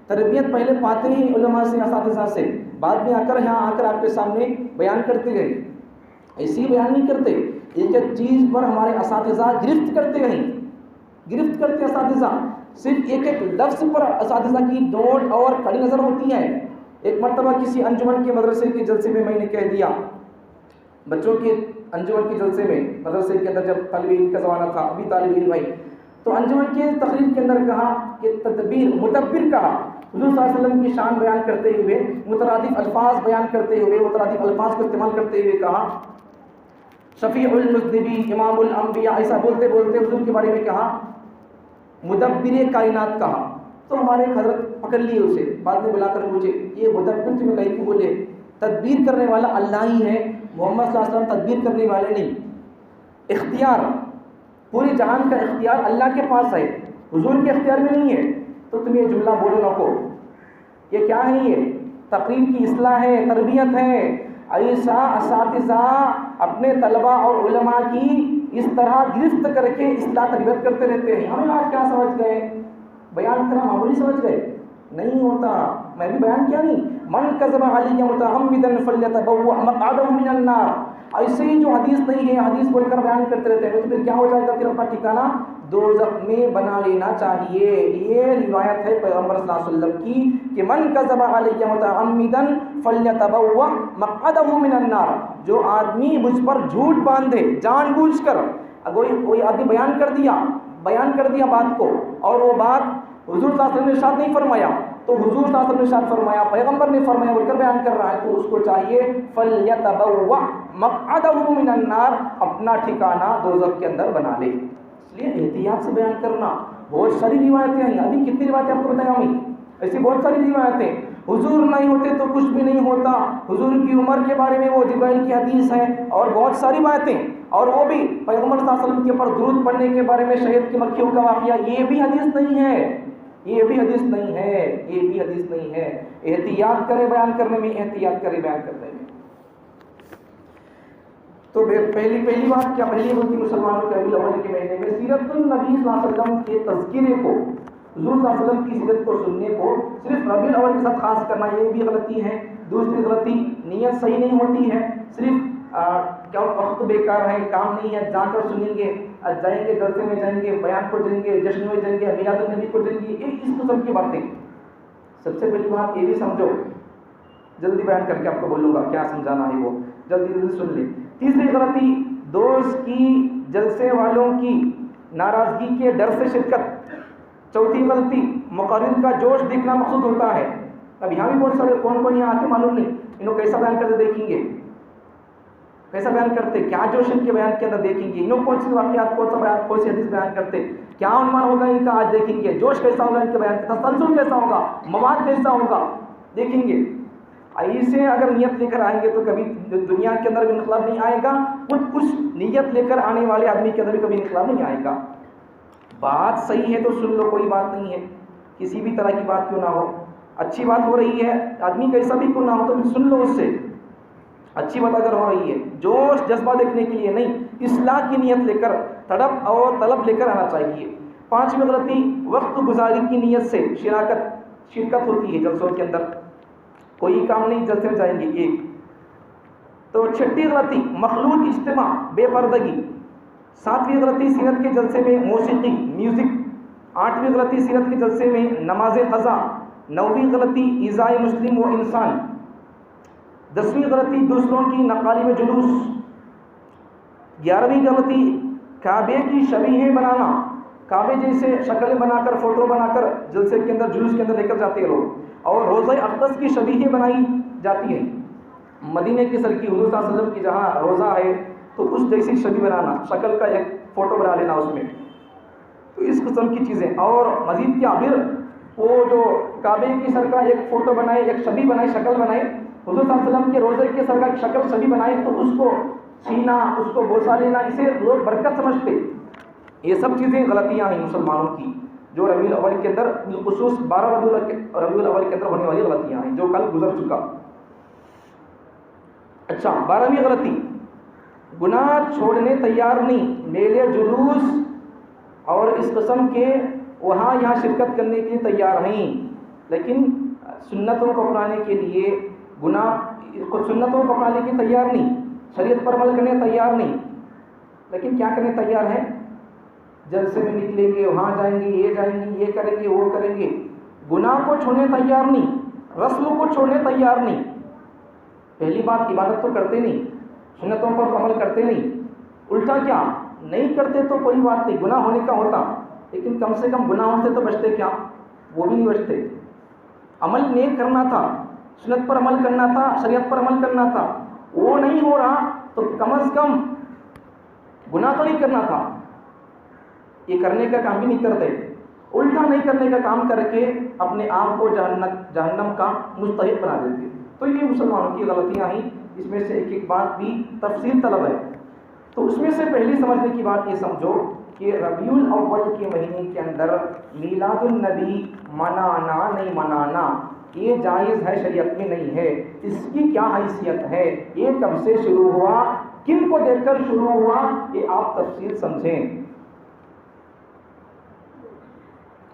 تربیت پہلے پاتے ہیں علماء سے، اساتذہ سے، بعد میں یہاں آ کر آپ کے سامنے بیان کرتے گئے۔ ایسے ہی بیان نہیں کرتے، ایک ایک چیز پر ہمارے اساتذہ گرفت کرتے اساتذہ، صرف ایک ایک لفظ پر اساتذہ کی ڈوٹ اور کڑی نظر ہوتی ہے۔ ایک مرتبہ کسی انجمن کے مدرسے کے جلسے میں نے کہہ دیا، بچوں کے انجمن کے جلسے میں، مدرسے کے اندر جب طالب علم کا زمانہ تھا، ابھی طالب علم آئی، تو انجمن کے تقریر کے اندر کہا کہ مدبر کہا، حضور صلی اللہ علیہ وسلم کی شان بیان کرتے ہوئے، مترادف الفاظ بیان کرتے ہوئے، مترادف الفاظ کو استعمال کرتے ہوئے کہا شفیع المذنبین، امام الانبیاء، ایسا بولتے بولتے حضور کے بارے میں کہا مدبر کائنات کہا۔ تو ہمارے حضرت پکڑ لیے اسے، بعد میں بلا کر پوچھے یہ مدبر تمہیں کہیں کو بولے؟ تدبیر کرنے والا اللہ ہی ہے، محمد صلی اللہ علیہ وسلم تدبیر کرنے والے نہیں۔ اختیار، پورے جہان کا اختیار اللہ کے پاس ہے، حضور کے اختیار میں نہیں ہے۔ تو تم یہ جملہ بولو نہ کو، یہ کیا ہے؟ یہ تقریر کی اصلاح ہے، تربیت ہے۔ ایسا اساتذہ اپنے طلبہ اور علماء کی اس طرح گرفت کر کے اصلاح تربیت کرتے رہتے ہیں۔ ہمیں آج کیا سمجھ گئے؟ بیان کرنا معمولی سمجھ گئے؟ نہیں ہوتا۔ میں بھی بیان کیا نہیں، من کذب علی متعمدا فلیتبوأ مقعدہ من النار، ایسے ہی جو حدیث نہیں ہے حدیث بول کر بیان کرتے رہتے ہیں، تو پھر کیا ہو جائے گا؟ پھر اپنا ٹھکانہ دوزخ میں بنا لینا چاہیے۔ یہ روایت ہے پیغمبر صلی اللہ علیہ وسلم کی کہ من کذب علی متعمدا فلیتبوأ مقعدہ من النار، جو آدمی مجھ پر جھوٹ باندھے جان بوجھ کر، کوئی آدمی بیان کر دیا بات کو، اور وہ بات حضور صلی اللہ علیہ وسلم نے ارشاد نہیں فرمایا، تو حضور صلی اللہ علیہ وسلم نے ارشاد فرمایا، پیغمبر نے فرمایا بول کر بیان کر رہا ہے، تو اس کو چاہیے فلیتبوأ مقعدہ من النار، اپنا ٹھکانہ دوزخ کے اندر بنا لے۔ اس لیے احتیاط سے بیان کرنا، بہت ساری روایتیں ہیں، ابھی کتنی روایتیں آپ کو بتائیں ہمیں، ایسی بہت ساری روایتیں. حضور نہیں ہوتے تو کچھ بھی نہیں ہوتا، حضور کی عمر کے بارے میں وہ جبرائیل کی حدیث ہے، اور بہت ساری باتیں، اور وہ بھی پیغمبر صلی اللہ علیہ وسلم کے اوپر درود پڑھنے کے بارے میں شہد کی مکھیوں کا واقعہ. یہ بھی حدیث نہیں ہے، یہ بھی حدیث نہیں ہے، یہ بھی حدیث نہیں ہے. احتیاط کرے بیان کرنے میں، احتیاط کرے بیان کرنے میں. تو پہلی بات کیا، پہلی غلطی مسلمانوں کے ربیع الاول کے مہینے میں سیرت النبی صلی اللہ علیہ وسلم کے تذکرے کو، حضور صلی اللہ علیہ وسلم کی سیرت کو سننے کو صرف ربیع الاول کے ساتھ خاص کرنا، یہ بھی غلطی ہے. دوسری غلطی، نیت صحیح نہیں ہوتی ہے، صرف کیا وقت بیکار ہے، کام نہیں ہے، جا کر سنیں گے، جائیں گے جلسے میں، جائیں گے بیان کو جائیں گے، جشن میں جائیں گے، میلاد النبی کو جائیں گے، اس قسم کی باتیں. سب سے پہلی بات یہ بھی سمجھو، جلدی بیان کر کے آپ کو بولوں گا کیا سمجھانا ہے، وہ جلدی سن لیں. تیسری غلطی، دوست کی، جلسے والوں کی ناراضگی کے ڈر سے شرکت. چوتھی غلطی، مقرر کا جوش دیکھنا مقصود ہوتا ہے. اب یہاں بھی بہت سارے کون یہاں آتے معلوم نہیں، انہوں کیسا بیان کرتے دیکھیں گے، کیسا بیان کرتے، کیا جوش ان کے بیان کے اندر دیکھیں گے، انہوں کون سی واقعات، کون سا بیان، کون سی حدیث بیان کرتے، کیا عنوان ہوگا ان کا آج دیکھیں گے، جوش کیسا ہوگا ان کے بیان کا، تسلسل کیسا ہوگا، مواد کیسا ہوگا، دیکھیں گے. ایسے اگر نیت لے کر آئیں گے تو کبھی دنیا کے اندر بھی انقلاب نہیں آئے گا، خود اس نیت لے کر آنے والے آدمی کے اندر بھی کبھی انقلاب نہیں آئے گا. بات صحیح ہے تو سن لو، کوئی بات نہیں ہے، کسی بھی طرح کی بات کیوں نہ ہو، اچھی بات ہو رہی ہے، آدمی کیسا بھی کیوں نہ ہو تو پھر سن لو اس سے. اچھی بات اگر ہو رہی ہے، جوش جذبہ دیکھنے کے لیے نہیں، اصلاح کی نیت لے کر، تڑپ اور طلب لے کر آنا چاہیے. پانچویں غلطی، وقت گزاری کی نیت سے شرکت ہوتی ہے جلسوں کے اندر، کوئی کام نہیں، جلسے میں جائیں گے ایک. تو چھٹی غلطی، مخلوط اجتماع، بے پردگی. ساتویں غلطی، سیرت کے جلسے میں موسیقی، میوزک. آٹھویں غلطی، سیرت کے جلسے میں نماز قضا. نویں غلطی، ایذاء مسلم و انسان. 10ویں غلطی، دوسروں کی نقالی میں جلوس. 11ویں غلطی، کعبے کی شبیہیں بنانا، کعبے جیسے شکل بنا کر، فوٹو بنا کر جلسے کے اندر، جلوس کے اندر لے کر جاتے ہیں لوگ، اور روضہ اقدس کی شبیہیں بنائی جاتی ہیں. مدینہ کی سر کی، حضور صلی اللہ علیہ وسلم کی جہاں روضہ ہے تو اس جیسی شبیہ بنانا، شکل کا ایک فوٹو بنا لینا اس میں، تو اس قسم کی چیزیں. اور مزید کیا، پھر وہ جو کعبے کی سر کا ایک فوٹو بنائے، ایک شبیہ بنائے، شکل بنائے، حضور صلی اللہ علیہ وسلم کے روزے کے سر کا شکل شبیہ بنائے، تو اس کو چھینا، اس کو بوسہ لینا، اسے لوگ برکت سمجھتے. یہ سب چیزیں غلطیاں ہیں مسلمانوں کی، جو ربیع الاول کے اندر، بالخصوص 12 ربیع الاول کے اندر ہونے والی غلطیاں ہیں، جو کل گزر چکا. اچھا، 12ویں غلطی، گناہ چھوڑنے تیار نہیں، میلے جلوس اور اس قسم کے وہاں یہاں شرکت کرنے کے لیے تیار ہیں، لیکن سنتوں کو اپنانے کے لیے سنتوں کو اپنانے کے لیے تیار نہیں، شریعت پر عمل کرنے تیار نہیں، لیکن کیا کرنے تیار ہیں، جلسے میں نکلیں گے، وہاں جائیں گے، یہ جائیں گے، یہ کریں گے، وہ کریں گے. گناہ کو چھوڑنے تیار نہیں، رسم کو چھوڑنے تیار نہیں. پہلی بات، عبادت تو کرتے نہیں، سنتوں پر عمل کرتے نہیں، الٹا کیا، نہیں کرتے تو کوئی بات نہیں، گناہ ہونے کا ہوتا، لیکن کم سے کم گناہوں سے تو بچتے، کیا وہ بھی نہیں بچتے. عمل نیک کرنا تھا، سنت پر عمل کرنا تھا، شریعت پر عمل کرنا تھا، وہ نہیں ہو رہا تو کم از کم گناہ تو نہیں کرنا تھا. یہ کرنے کا کام بھی نہیں کرتے، الٹا نہیں کرنے کا کام کر کے اپنے آپ کو جہنم کا مستحق بنا دیتے. تو یہ مسلمانوں کی غلطیاں ہیں، اس میں سے ایک ایک بات بھی تفصیل طلب ہے. تو اس میں سے پہلی سمجھنے کی بات یہ سمجھو کہ ربیع الاول کے مہینے کے اندر میلاد النبی منانا، نہیں منانا، یہ جائز ہے، شریعت میں نہیں ہے. اس کی کیا حیثیت ہے، یہ کب سے شروع ہوا، کن کو دیکھ کر شروع ہوا، یہ آپ تفصیل سمجھیں.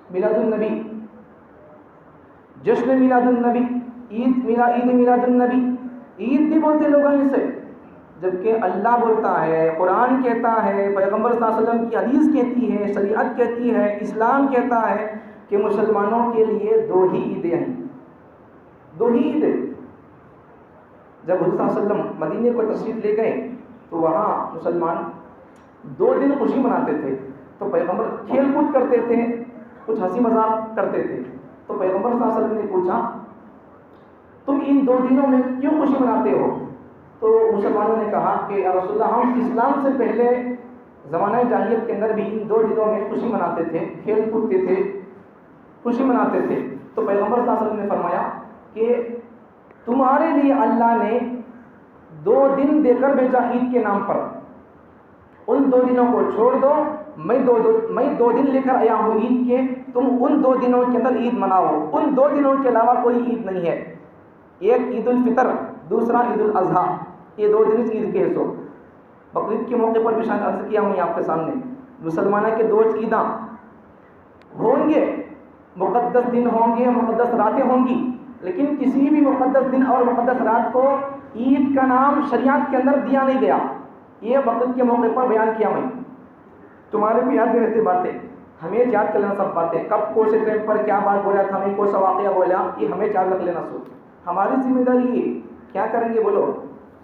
میلاد النبی، جشن میلاد النبی، عید میلاد النبی، عید بھی بولتے لوگ ہیں اسے، جبکہ اللہ بولتا ہے، قرآن کہتا ہے، پیغمبر صلی اللہ علیہ وسلم کی حدیث کہتی ہے، شریعت کہتی ہے، اسلام کہتا ہے کہ مسلمانوں کے لیے 2 ہی عیدیں ہیں، 2 ہی عیدیں. جب حضور صلی اللہ علیہ وسلم مدینے کو تشریف لے گئے تو وہاں مسلمان 2 دن خوشی مناتے تھے. تو پیغمبر کھیل کود کرتے تھے، کچھ ہنسی مذاق کرتے تھے. تو پیغمبر صلی اللہ علیہ وسلم نے پوچھا، تم ان 2 دنوں میں کیوں خوشی مناتے ہو؟ تو مسلمانوں نے کہا کہ یا رسول اللہ، ہم اسلام سے پہلے زمانہ جاہلیت کے اندر بھی ان 2 دنوں میں خوشی مناتے تھے، کھیل کودتے تھے، خوشی مناتے تھے. تو پیغمبر صلی اللہ علیہ وسلم نے فرمایا کہ تمہارے لیے اللہ نے 2 دن دے کر بھیجا عید کے نام پر، ان 2 دنوں کو چھوڑ دو، میں 2 دن لے کر آیا ہوں عید کے، تم ان 2 دنوں کے اندر عید مناؤ. ان 2 دنوں کے علاوہ کوئی عید نہیں ہے. ایک عید الفطر، دوسرا عید الاضحیٰ، یہ 2 دن عید کے حصوں. بقرعید کے موقع پر بھی شاید عرض کیا ہوں آپ کے سامنے، مسلمانوں کے 2 عیداں ہوں گے، مقدس دن ہوں گے، مقدس راتیں ہوں گی، لیکن کسی بھی مقدس دن اور مقدس رات کو عید کا نام شریعت کے اندر دیا نہیں گیا. یہ بقرعید کے موقع پر بیان کیا میں. تمہارے بھی یاد میں رہتی باتیں، ہمیں یاد کر لینا سب باتیں، کب کون سے ٹائم پر کیا بات بولا تھا، ہمیں کون سا واقعہ بولا، یہ ہمیں یاد رکھ لینا. سوچ ہماری ذمہ داری ہے، کیا کریں گے بولو،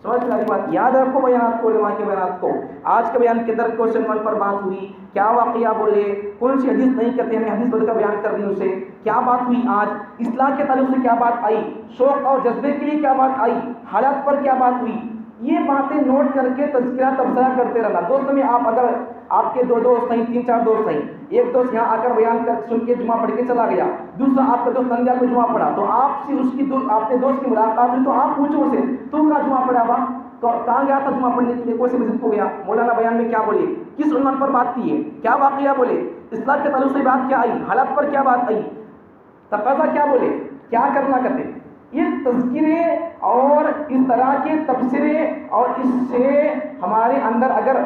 سمجھ میں آ رہی بات. یاد رکھو بیانات کو، علماء کے بیانات کو. آج کے بیان کے اندر کوشچن 1 پر بات ہوئی، کیا واقعہ بولے، کون سی حدیث نہیں کرتے، ہمیں حدیث بول کر بیان کر دی اسے، کیا بات ہوئی، آج اصلاح کے تعلق سے کیا بات آئی، شوق اور جذبے کے لیے کیا بات آئی، حالات پر کیا بات ہوئی. یہ باتیں نوٹ کر کے تذکرہ تبصرہ کرتے رہنا. دوستوں میں اگر آپ کے 2 دوست ہیں، 3-4 دوست ہیں، ایک دوست یہاں آ کر بیان کر سن کے جمعہ پڑھ کے چلا گیا، دوسرا آپ کا دوست ننگال میں جمعہ پڑھا، تو آپ سے اس کی اپنے دوست کی ملاقات ہوئی تو آپ پوچھو اسے، تو کہاں جمعہ پڑھا با، تو کہاں گیا تھا جمعہ پڑھنے کے لیے، کون سی مسجد کو گیا، مولانا بیان میں کیا بولے، کس عنوان پر بات کی ہے، کیا واقعہ بولے، اصلاح کے تعلق سے بات کیا آئی، حالات پر کیا بات آئی، تقاضا کیا بولے، کیا کرنا کرتے. یہ تذکرے اور اس طرح کے تبصرے، اور اس سے ہمارے اندر اگر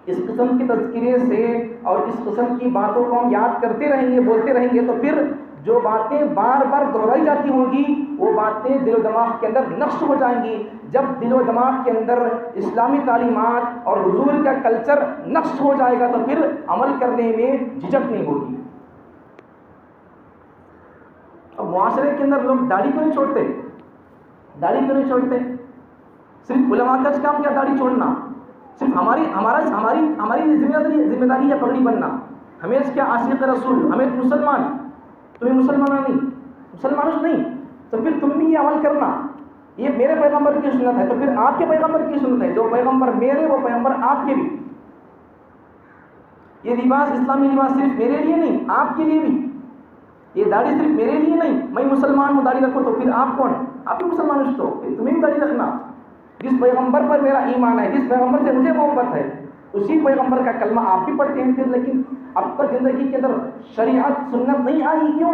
اس قسم کے تذکرے سے اور اس قسم کی باتوں کو ہم یاد کرتے رہیں گے، بولتے رہیں گے، تو پھر جو باتیں بار بار دہرائی جاتی ہوں گی وہ باتیں دل و دماغ کے اندر نقش ہو جائیں گی. جب دل و دماغ کے اندر اسلامی تعلیمات اور حضور کا کلچر نقش ہو جائے گا تو پھر عمل کرنے میں جھجک نہیں ہوگی. اب معاشرے کے اندر لوگ داڑھی کیوں نہیں چھوڑتے، داڑھی کیوں نہیں چھوڑتے؟ صرف علماء کا کام کیا داڑھی چھوڑنا، صرف ہماری ذمہ داری ہے پگڑی بننا. ہمیں کیا عاشق رسول، ہمیں مسلمان، تمہیں مسلمان نہیں، مسلمانوں نہیں، تو پھر تم بھی یہ عمل کرنا. یہ میرے پیغمبر کی سنت ہے، تو پھر آپ کے پیغمبر کی سنت ہے. جو پیغمبر میرے وہ پیغمبر آپ کے بھی. یہ لباس، اسلامی لباس صرف میرے لیے نہیں، آپ کے لیے بھی. یہ داڑھی صرف میرے لیے نہیں، میں مسلمان ہوں داڑھی رکھو، تو پھر آپ کون، آپ بھی مسلمان ہو، تو تمہیں بھی داڑھی رکھنا. جس پیغمبر پر میرا ایمان ہے، جس پیغمبر سے مجھے محبت ہے، اسی پیغمبر کا کلمہ آپ بھی پڑھتے ہیں پھر. لیکن اب تک زندگی کے اندر شریعت سنت نہیں آئی، کیوں؟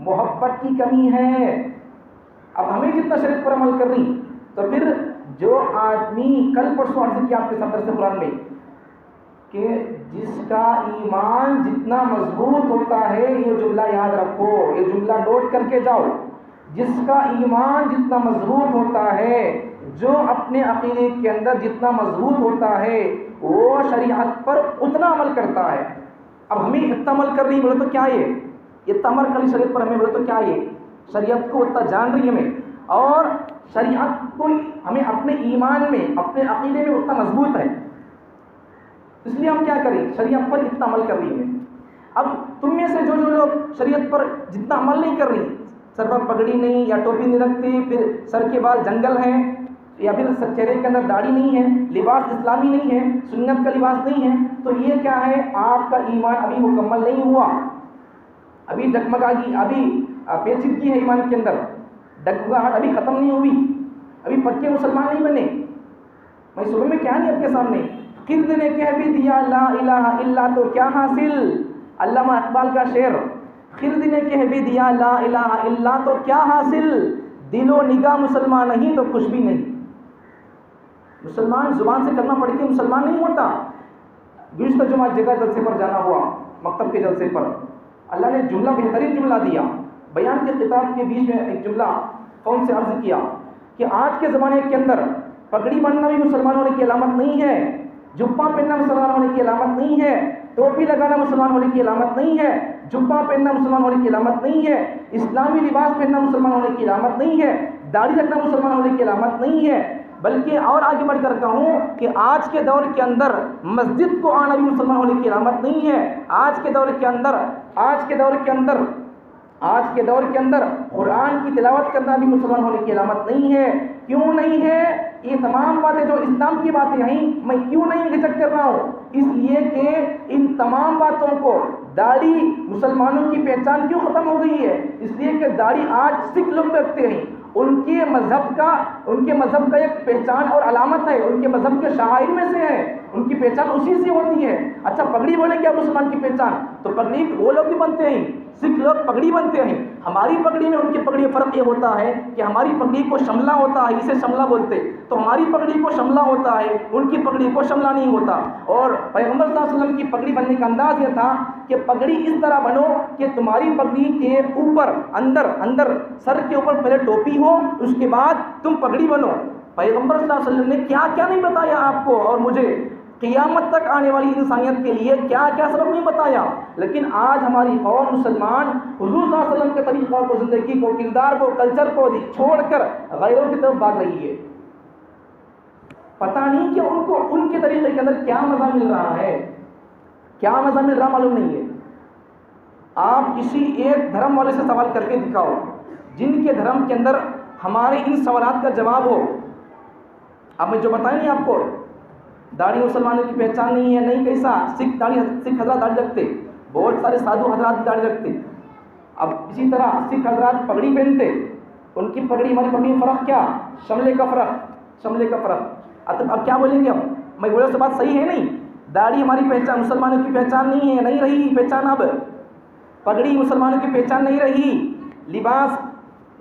محبت کی کمی ہے. اب ہمیں جتنا شریعت پر عمل کر رہی، تو پھر جو آدمی کل پرسوں عرض کیا آپ کے سفر سے قرآن میں کہ جس کا ایمان جتنا مضبوط ہوتا ہے، یہ جملہ یاد رکھو، یہ جملہ نوٹ کر کے جاؤ، جس کا ایمان جتنا مضبوط ہوتا ہے، جو اپنے عقیدے کے اندر جتنا مضبوط ہوتا ہے، وہ شریعت پر اتنا عمل کرتا ہے. اب ہمیں اتنا عمل کر رہی بولے تو کیا یہ اتنا عمل کر شریعت پر ہمیں بولے تو کیا یہ شریعت کو اتنا جان رہی ہمیں، اور شریعت کو ہمیں اپنے ایمان میں، اپنے عقیدے میں اتنا مضبوط ہے، اس لیے ہم کیا کریں، شریعت پر اتنا عمل کر رہی ہے. اب تم میں سے جو لوگ شریعت پر جتنا عمل نہیں کر رہی، سر پر پگڑی نہیں یا ٹوپی نہیں رکھتے، پھر سر کے بال جنگل ہیں، یا پھر چہرے کے اندر داڑھی نہیں ہے، لباس اسلامی نہیں ہے، سنت کا لباس نہیں ہے، تو یہ کیا ہے، آپ کا ایمان ابھی مکمل نہیں ہوا، ابھی ڈگمگاہی، ابھی پیچیدگی ہے ایمان کے اندر، ڈگمگاہٹ ابھی ختم نہیں ہوئی، ابھی پکے مسلمان نہیں بنے. میں صبح میں کیا نہیں آپ کے سامنے، خرد نے کہہ بھی دیا لا الہ الا تو کیا حاصل. علامہ اقبال کا شعر، خرد نے کہہ بھی دیا لا الہ الا تو کیا حاصل، دل و نگاہ مسلمان نہیں تو کچھ بھی نہیں. مسلمان زبان سے کرنا پڑ کے مسلمان نہیں ہوتا. گزشتہ جمعہ جگہ جلسے پر جانا ہوا، مکتب کے جلسے پر، اللہ نے جملہ بہترین جملہ دیا. بیان کے خطاب کے بیچ میں ایک جملہ قوم سے عرض کیا کہ آج کے زمانے کے اندر پگڑی باندھنا بھی مسلمان ہونے کی علامت نہیں ہے، جبہ پہننا مسلمان ہونے کی علامت نہیں ہے، ٹوپی لگانا مسلمان ہونے کی علامت نہیں ہے، جبہ پہننا مسلمان ہونے کی علامت نہیں ہے، اسلامی لباس پہننا مسلمان ہونے کی علامت نہیں ہے، داڑھی رکھنا مسلمان ہونے کی علامت نہیں ہے. بلکہ اور آگے بڑھ کر کہوں کہ آج کے دور کے اندر مسجد کو آنا بھی مسلمان ہونے کی علامت نہیں ہے. آج کے دور کے اندر قرآن کی تلاوت کرنا بھی مسلمان ہونے کی علامت نہیں ہے. کیوں نہیں ہے؟ یہ تمام باتیں جو اسلام کی باتیں ہیں، میں کیوں نہیں ریجیکٹ کر رہا ہوں، اس لیے کہ ان تمام باتوں کو داڑھی مسلمانوں کی پہچان کیوں ختم ہو گئی ہے؟ اس لیے کہ داڑھی آج سکھ لوگ رکھتے ہیں، ان کے مذہب کا ایک پہچان اور علامت ہے، ان کے مذہب کے شعائر میں سے ہے، ان کی پہچان اسی سے ہوتی ہے۔ اچھا پگڑی بولے کیا مسلمان کی پہچان؟ تو پگڑی وہ لوگ بھی بنتے ہیں، سکھ لوگ پگڑی بنتے ہیں، ہماری پگڑی میں ان کی پگڑی میں فرق یہ ہوتا ہے کہ ہماری پگڑی کو شملہ ہوتا ہے، اسے شملہ بولتے، تو ہماری پگڑی کو شملہ ہوتا ہے، ان کی پگڑی کو شملہ نہیں ہوتا۔ اور پیغمبر صلی اللہ علیہ وسلم کی پگڑی بننے کا انداز یہ تھا کہ پگڑی اس طرح بنو کہ تمہاری پگڑی کے اوپر اندر سر کے اوپر پہلے ٹوپی ہو، اس کے بعد تم پگڑی بنو۔ پیغمبر صلی اللہ علیہ وسلم نے کیا کیا نہیں بتایا آپ کو اور مجھے، قیامت تک آنے والی انسانیت کے لیے کیا کیا سبق نہیں بتایا، لیکن آج ہماری قوم مسلمان حضور صلی اللہ علیہ وسلم کے طریقہ کو، زندگی کو، کردار کو، کلچر کو چھوڑ کر غیروں کی طرف بھاگ رہی ہے۔ پتہ نہیں کہ ان کو ان کے طریقے کے اندر کیا مزہ مل رہا ہے، کیا مزہ مل رہا معلوم نہیں ہے۔ آپ کسی ایک دھرم والے سے سوال کر کے دکھاؤ جن کے دھرم کے اندر ہمارے ان سوالات کا جواب ہو۔ اب میں جو بتائیں نہیں آپ کو، داڑھی مسلمانوں کی پہچان نہیں ہے، نہیں کیسا، سکھ حضرات داڑھی رکھتے، بہت سارے سادھو حضرات داڑھی رکھتے۔ اب اسی طرح سکھ حضرات پگڑی پہنتے، ان کی پگڑی ہماری پگڑی میں فرق کیا؟ شملے کا فرق۔ اب کیا بولیں گے؟ اب میں بولے تو بات صحیح ہے نہیں، داڑھی ہماری پہچان مسلمانوں کی پہچان نہیں ہے، نہیں رہی پہچان، اب پگڑی مسلمانوں کی پہچان نہیں رہی، لباس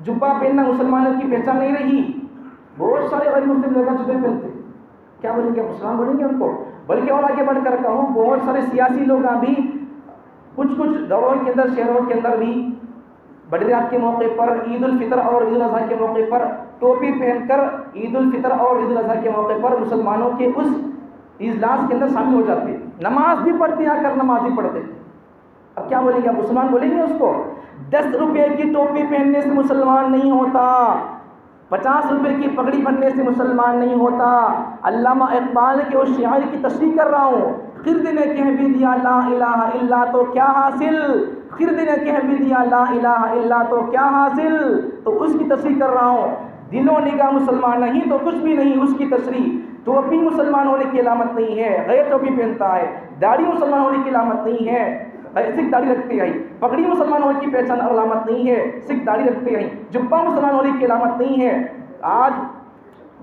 جبہ پہننا مسلمانوں کی پہچان نہیں رہی۔ بہت سارے غیر مسلم لوگ جبے پہنتے، کیا بولیں گے؟ مسلمان بولیں گے ان کو؟ بلکہ اور آگے بڑھ کر کہوں، بہت سارے سیاسی لوگ بھی کچھ دوروں کے اندر، شہروں کے اندر بھی بڑی رات کے موقع پر، عید الفطر اور عید الاضحیٰ کے موقع پر ٹوپی پہن کر عید الفطر اور عید الاضحیٰ کے موقع پر مسلمانوں کے اس اجلاس کے اندر شامل ہو جاتے، نماز بھی پڑھتے، آ کر نماز بھی پڑھتے۔ اب کیا بولیں گے؟ اب مسلمان بولیں گے اس کو؟ 10 روپے کی ٹوپی پہننے سے مسلمان نہیں ہوتا، 50 روپے کی پگڑی بننے سے مسلمان نہیں ہوتا۔ علامہ اقبال کے اس شاعر کی تشریح کر رہا ہوں، خرد نے کہہ بھی دیا لا الہ الا تو کیا حاصل، خرد نے کہہ بھی دیا لا الہ الا تو کیا حاصل، تو اس کی تشریح کر رہا ہوں۔ دل و نگاہ مسلمان نہیں تو کچھ بھی نہیں، اس کی تشریح۔ ٹوپی مسلمان ہونے کی علامت نہیں ہے، غیر ٹوپی پہنتا ہے۔ داڑھی مسلمان ہونے کی علامت نہیں ہے، سکھ داڑھی رکھتے ہیں۔ پگڑی مسلمان ہونے کی پہچان اور علامت نہیں ہے، سکھ داڑھی رکھتے ہیں۔ جبہ مسلمان ہونے کی علامت نہیں ہے۔ آج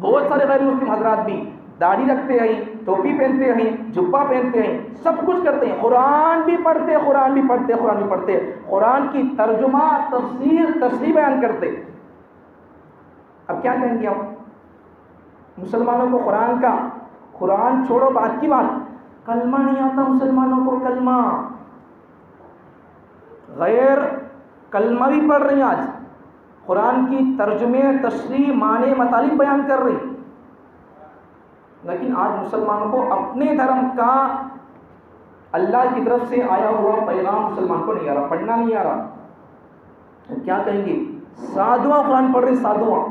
بہت سارے غیر مسلم حضرات بھی داڑھی رکھتے ہیں، ٹوپی پہنتے ہیں، جبہ پہنتے ہیں، سب کچھ کرتے ہیں، قرآن بھی پڑھتے، قرآن کی ترجمہ، تفسیر، تشریح بیان کرتے۔ اب کیا کہیں گے ہم مسلمانوں کو؟ قرآن چھوڑو، بات کی بات، کلمہ نہیں آتا مسلمانوں کو، کلمہ غیر کلمہ بھی پڑھ رہی ہیں آج، قرآن کی ترجمے، تشریح، معنی، مطالب بیان کر رہی، لیکن آج مسلمانوں کو اپنے دھرم کا اللہ کی طرف سے آیا ہوا پیغام مسلمان کو نہیں آ رہا، پڑھنا نہیں آ رہا۔ کیا کہیں گے؟ سادھواں قرآن پڑھ رہے، سادھواں۔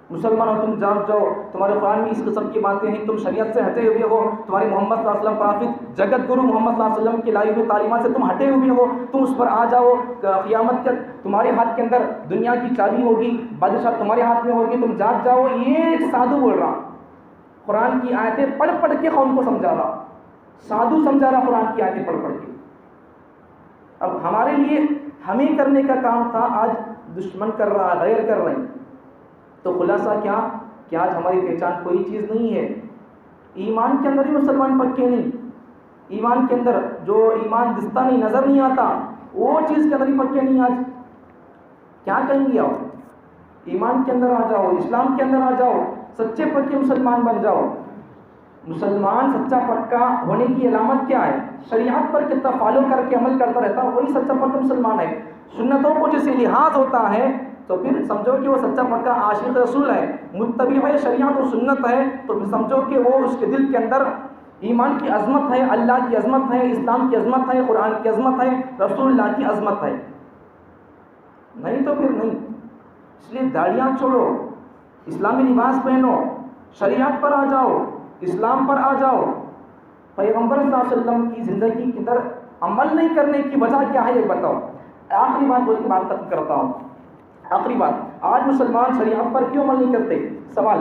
مسلمانوں تم جاؤ، تمہارے قرآن میں اس قسم کی باتیں ہیں، تم شریعت سے ہٹے ہوئے ہو، تمہارے محمد صلی اللہ علیہ وسلم پرافت جگت گرو محمد صلی اللہ علیہ وسلم کی لائی ہوئی تعلیمات سے تم ہٹے ہوئے ہو، تم اس پر آ جاؤ۔ قیامت تک تمہارے ہاتھ کے اندر دنیا کی چابی ہوگی، بادشاہ تمہارے ہاتھ میں ہوگی، تم جاگ جاؤ۔ یہ ایک سادھو بول رہا، قرآن کی آیتیں پڑھ کے قوم کو سمجھا رہا، سادھو سمجھا رہا قرآن کی آیتیں پڑھ کے۔ اب ہمارے لیے ہمیں کرنے کا کام تھا، آج دشمن کر رہا، غیر کر رہے ہیں۔ تو خلاصہ کیا کہ آج ہماری پہچان کوئی چیز نہیں ہے۔ ایمان کے اندر ہی مسلمان پکے نہیں، ایمان کے اندر جو ایمان دستا نہیں، نظر نہیں آتا، وہ چیز کے اندر ہی پکے نہیں۔ آج کیا کہیں گے؟ آپ ایمان کے اندر آ جاؤ، اسلام کے اندر آ جاؤ، سچے پکے مسلمان بن جاؤ۔ مسلمان سچا پکا ہونے کی علامت کیا ہے؟ شریعت پر کتنا فالو کر کے عمل کرتا رہتا، وہی سچا پکا مسلمان ہے۔ سنتوں کو جسے لحاظ ہوتا ہے تو پھر سمجھو کہ وہ سچا پکا عاشق رسول ہے، متبع شریعت و سنت ہے، تو پھر سمجھو کہ وہ اس کے دل کے اندر ایمان کی عظمت ہے، اللہ کی عظمت ہے، اسلام کی عظمت ہے، قرآن کی عظمت ہے، رسول اللہ کی عظمت ہے۔ نہیں تو پھر نہیں۔ اس لیے داڑیاں چھوڑو، اسلامی لباس پہنو، شریعت پر آ جاؤ، اسلام پر آ جاؤ۔ پیغمبر صلی اللہ علیہ وسلم کی زندگی کے اندر عمل نہیں کرنے کی وجہ کیا ہے یہ بتاؤ۔ آخری بات بول کے بات ختم کرتا ہوں۔ آخری بات، آج مسلمان شریعت پر کیوں عمل نہیں کرتے؟ سوال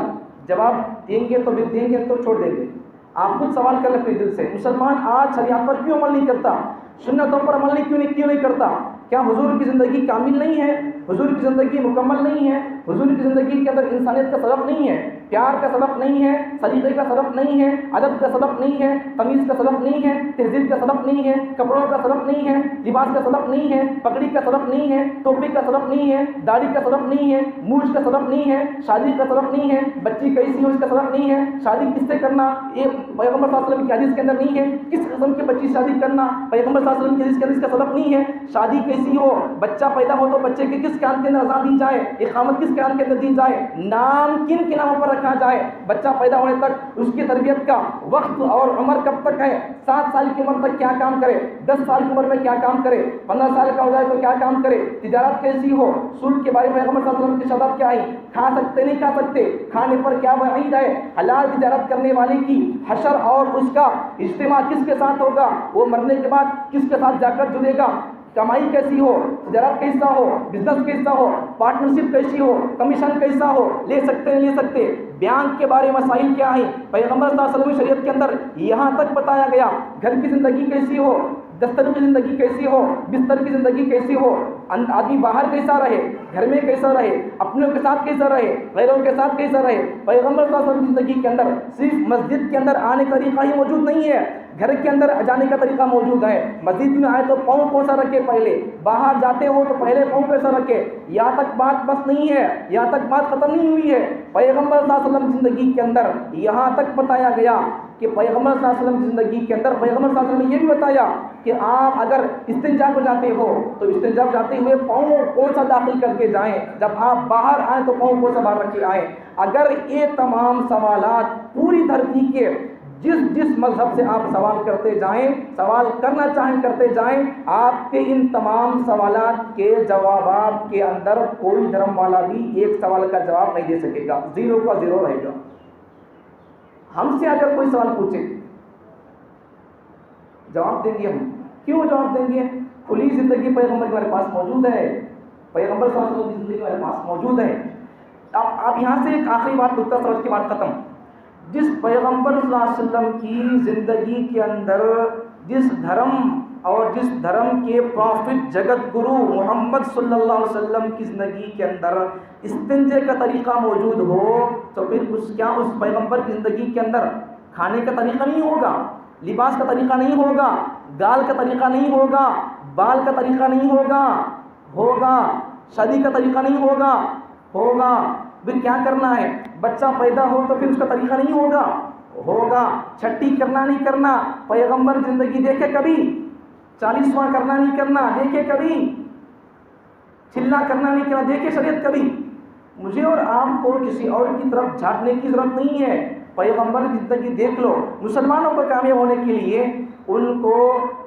جواب دیں گے تو بھی دیں گے تو چھوڑ دیں گے۔ آپ خود سوال کر لیں اپنے دل سے، مسلمان آج شریعت پر کیوں عمل نہیں کرتا، سنتوں پر عمل کیوں نہیں کرتا؟ کیا حضور کی زندگی کامل نہیں ہے؟ حضور کی زندگی مکمل نہیں ہے؟ حضور کی زندگی کے اندر انسانیت کا سبق نہیں ہے، پیار کا سبق نہیں ہے، سلیقے کا سبق نہیں ہے، ادب کا سبق نہیں ہے، تمیز کا سبق نہیں ہے، تہذیب کا سبق نہیں ہے، کپڑوں کا سبق نہیں ہے، لباس کا سبق نہیں ہے، پگڑی کا سبق نہیں ہے، ٹوپی کا سبق نہیں ہے، داڑھی کا سبق نہیں ہے، مونچھ کا سبق نہیں ہے، شادی کا سبق نہیں ہے، بچی کیسی ہو اس کا سبق نہیں ہے، شادی کس سے کرنا یہ پیغمبر صلی اللہ علیہ وسلم کی حدیث کے اندر نہیں ہے، کس قسم کی بچی شادی کرنا پیغمبر صلی اللہ علیہ وسلم کی حدیث کا سبق نہیں ہے، شادی کیسی ہو، بچہ پیدا ہو تو بچے کے کس کان کے اندر اذان دی جائے، اقامت کس کان کے اندر دی جائے، نام کن کے ناموں پر رکھا جائے، بچہ پیدا ہونے تک اس کی تربیت کا وقت اور عمر کب تک ہے، 7 سال کی عمر تک کیا کام کرے، 10 سال کی عمر میں کیا کام کرے، 15 سال کا ہو جائے تو کیا کام کرے، تجارت کیسی ہو، سود کے بارے میں پیغمبر صلی اللہ علیہ وسلم کی شرط کیا ہے، کھا سکتے نہیں کھا سکتے، کھانے پر کیا وعید ہے، حلال تجارت کرنے والے کی حشر اور اس کا اجتماع کس کے ساتھ ہوگا، وہ مرنے کے بعد کس کے ساتھ جا کر جڑے گا، کمائی کیسی ہو، تجارت کیسا ہو، بزنس کیسا ہو، پارٹنرشپ کیسی ہو، کمیشن کیسا ہو، لے سکتے نہیں لے سکتے، بیان کے بارے میں مسائل کیا ہیں، پیغمبر صلی اللہ علیہ وسلم شریعت کے اندر یہاں تک بتایا گیا، گھر کی زندگی کیسی ہو، دفتر کی زندگی کیسی ہو، بستر کی زندگی کیسی ہو، آدمی باہر کیسا رہے، گھر میں کیسا رہے، اپنوں کے ساتھ کیسا رہے، غیروں کے ساتھ کیسا رہے، پیغمبر صلی اللہ علیہ وسلم کی زندگی کے اندر صرف مسجد کے اندر آنے کا طریقہ ہی موجود نہیں ہے، گھر کے اندر جانے کا طریقہ موجود ہے، مسجد میں آئے تو پاؤں کیسا رکھے پہلے، باہر جاتے ہو تو پہلے پاؤں کیسا رکھے، یہاں تک بات بس نہیں ہے، یہاں تک بات ختم نہیں ہوئی ہے، پیغمبر صلی اللہ علیہ وسلم کی زندگی کے اندر یہاں تک بتایا گیا کہ پیغمبر صلی اللہ علیہ وسلم کی زندگی کے اندر پیغمبر صلی اللہ علیہ وسلم نے یہ بھی بتایا کہ آپ اگر استنجا کو جاتے ہو تو استنجا جاتے ہوئے پاؤں کون سا داخل کر کے جائیں، جب آپ باہر آئیں تو پاؤں کون سا باہر رکھ کے آئیں۔ اگر یہ تمام سوالات پوری دھرتی کے جس مذہب سے آپ سوال کرتے جائیں، سوال کرنا چاہیں کرتے جائیں، آپ کے ان تمام سوالات کے جوابات کے اندر کوئی دھرم والا بھی ایک سوال کا جواب نہیں دے سکے گا، زیرو کا زیرو رہے گا۔ ہم سے اگر کوئی سوال پوچھے جواب دیں گے، ہم کیوں جواب دیں گے؟ کھلی زندگی پیغمبر کے ہمارے پاس موجود ہے، پیغمبر صلی اللہ علیہ وسلم کی زندگی ہمارے پاس موجود ہے۔ اب یہاں سے ایک آخری بات نقطہ سمجھ کے بات ختم۔ جس پیغمبر صلی اللہ علیہ وسلم کی زندگی کے اندر جس دھرم کے پروفٹ جگت گرو محمد صلی اللہ علیہ وسلم کی زندگی کے اندر استنجے کا طریقہ موجود ہو تو پھر اس پیغمبر کی زندگی کے اندر کھانے کا طریقہ نہیں ہوگا، لباس کا طریقہ نہیں ہوگا، گال کا طریقہ نہیں ہوگا، بال کا طریقہ نہیں ہوگا، شادی کا طریقہ نہیں ہوگا، پھر کیا کرنا ہے، بچہ پیدا ہو تو پھر اس کا طریقہ نہیں ہوگا، چھٹی کرنا نہیں کرنا، پیغمبر زندگی دیکھے کبھی، 40واں کرنا نہیں کرنا دیکھے کبھی، چلا کرنا نہیں کرنا دیکھے شریعت کبھی۔ مجھے اور آپ کو کسی اور کی طرف جھانکنے کی ضرورت نہیں ہے، پیغمبر کی زندگی دیکھ لو۔ مسلمانوں کو کامیاب ہونے کے لیے ان کو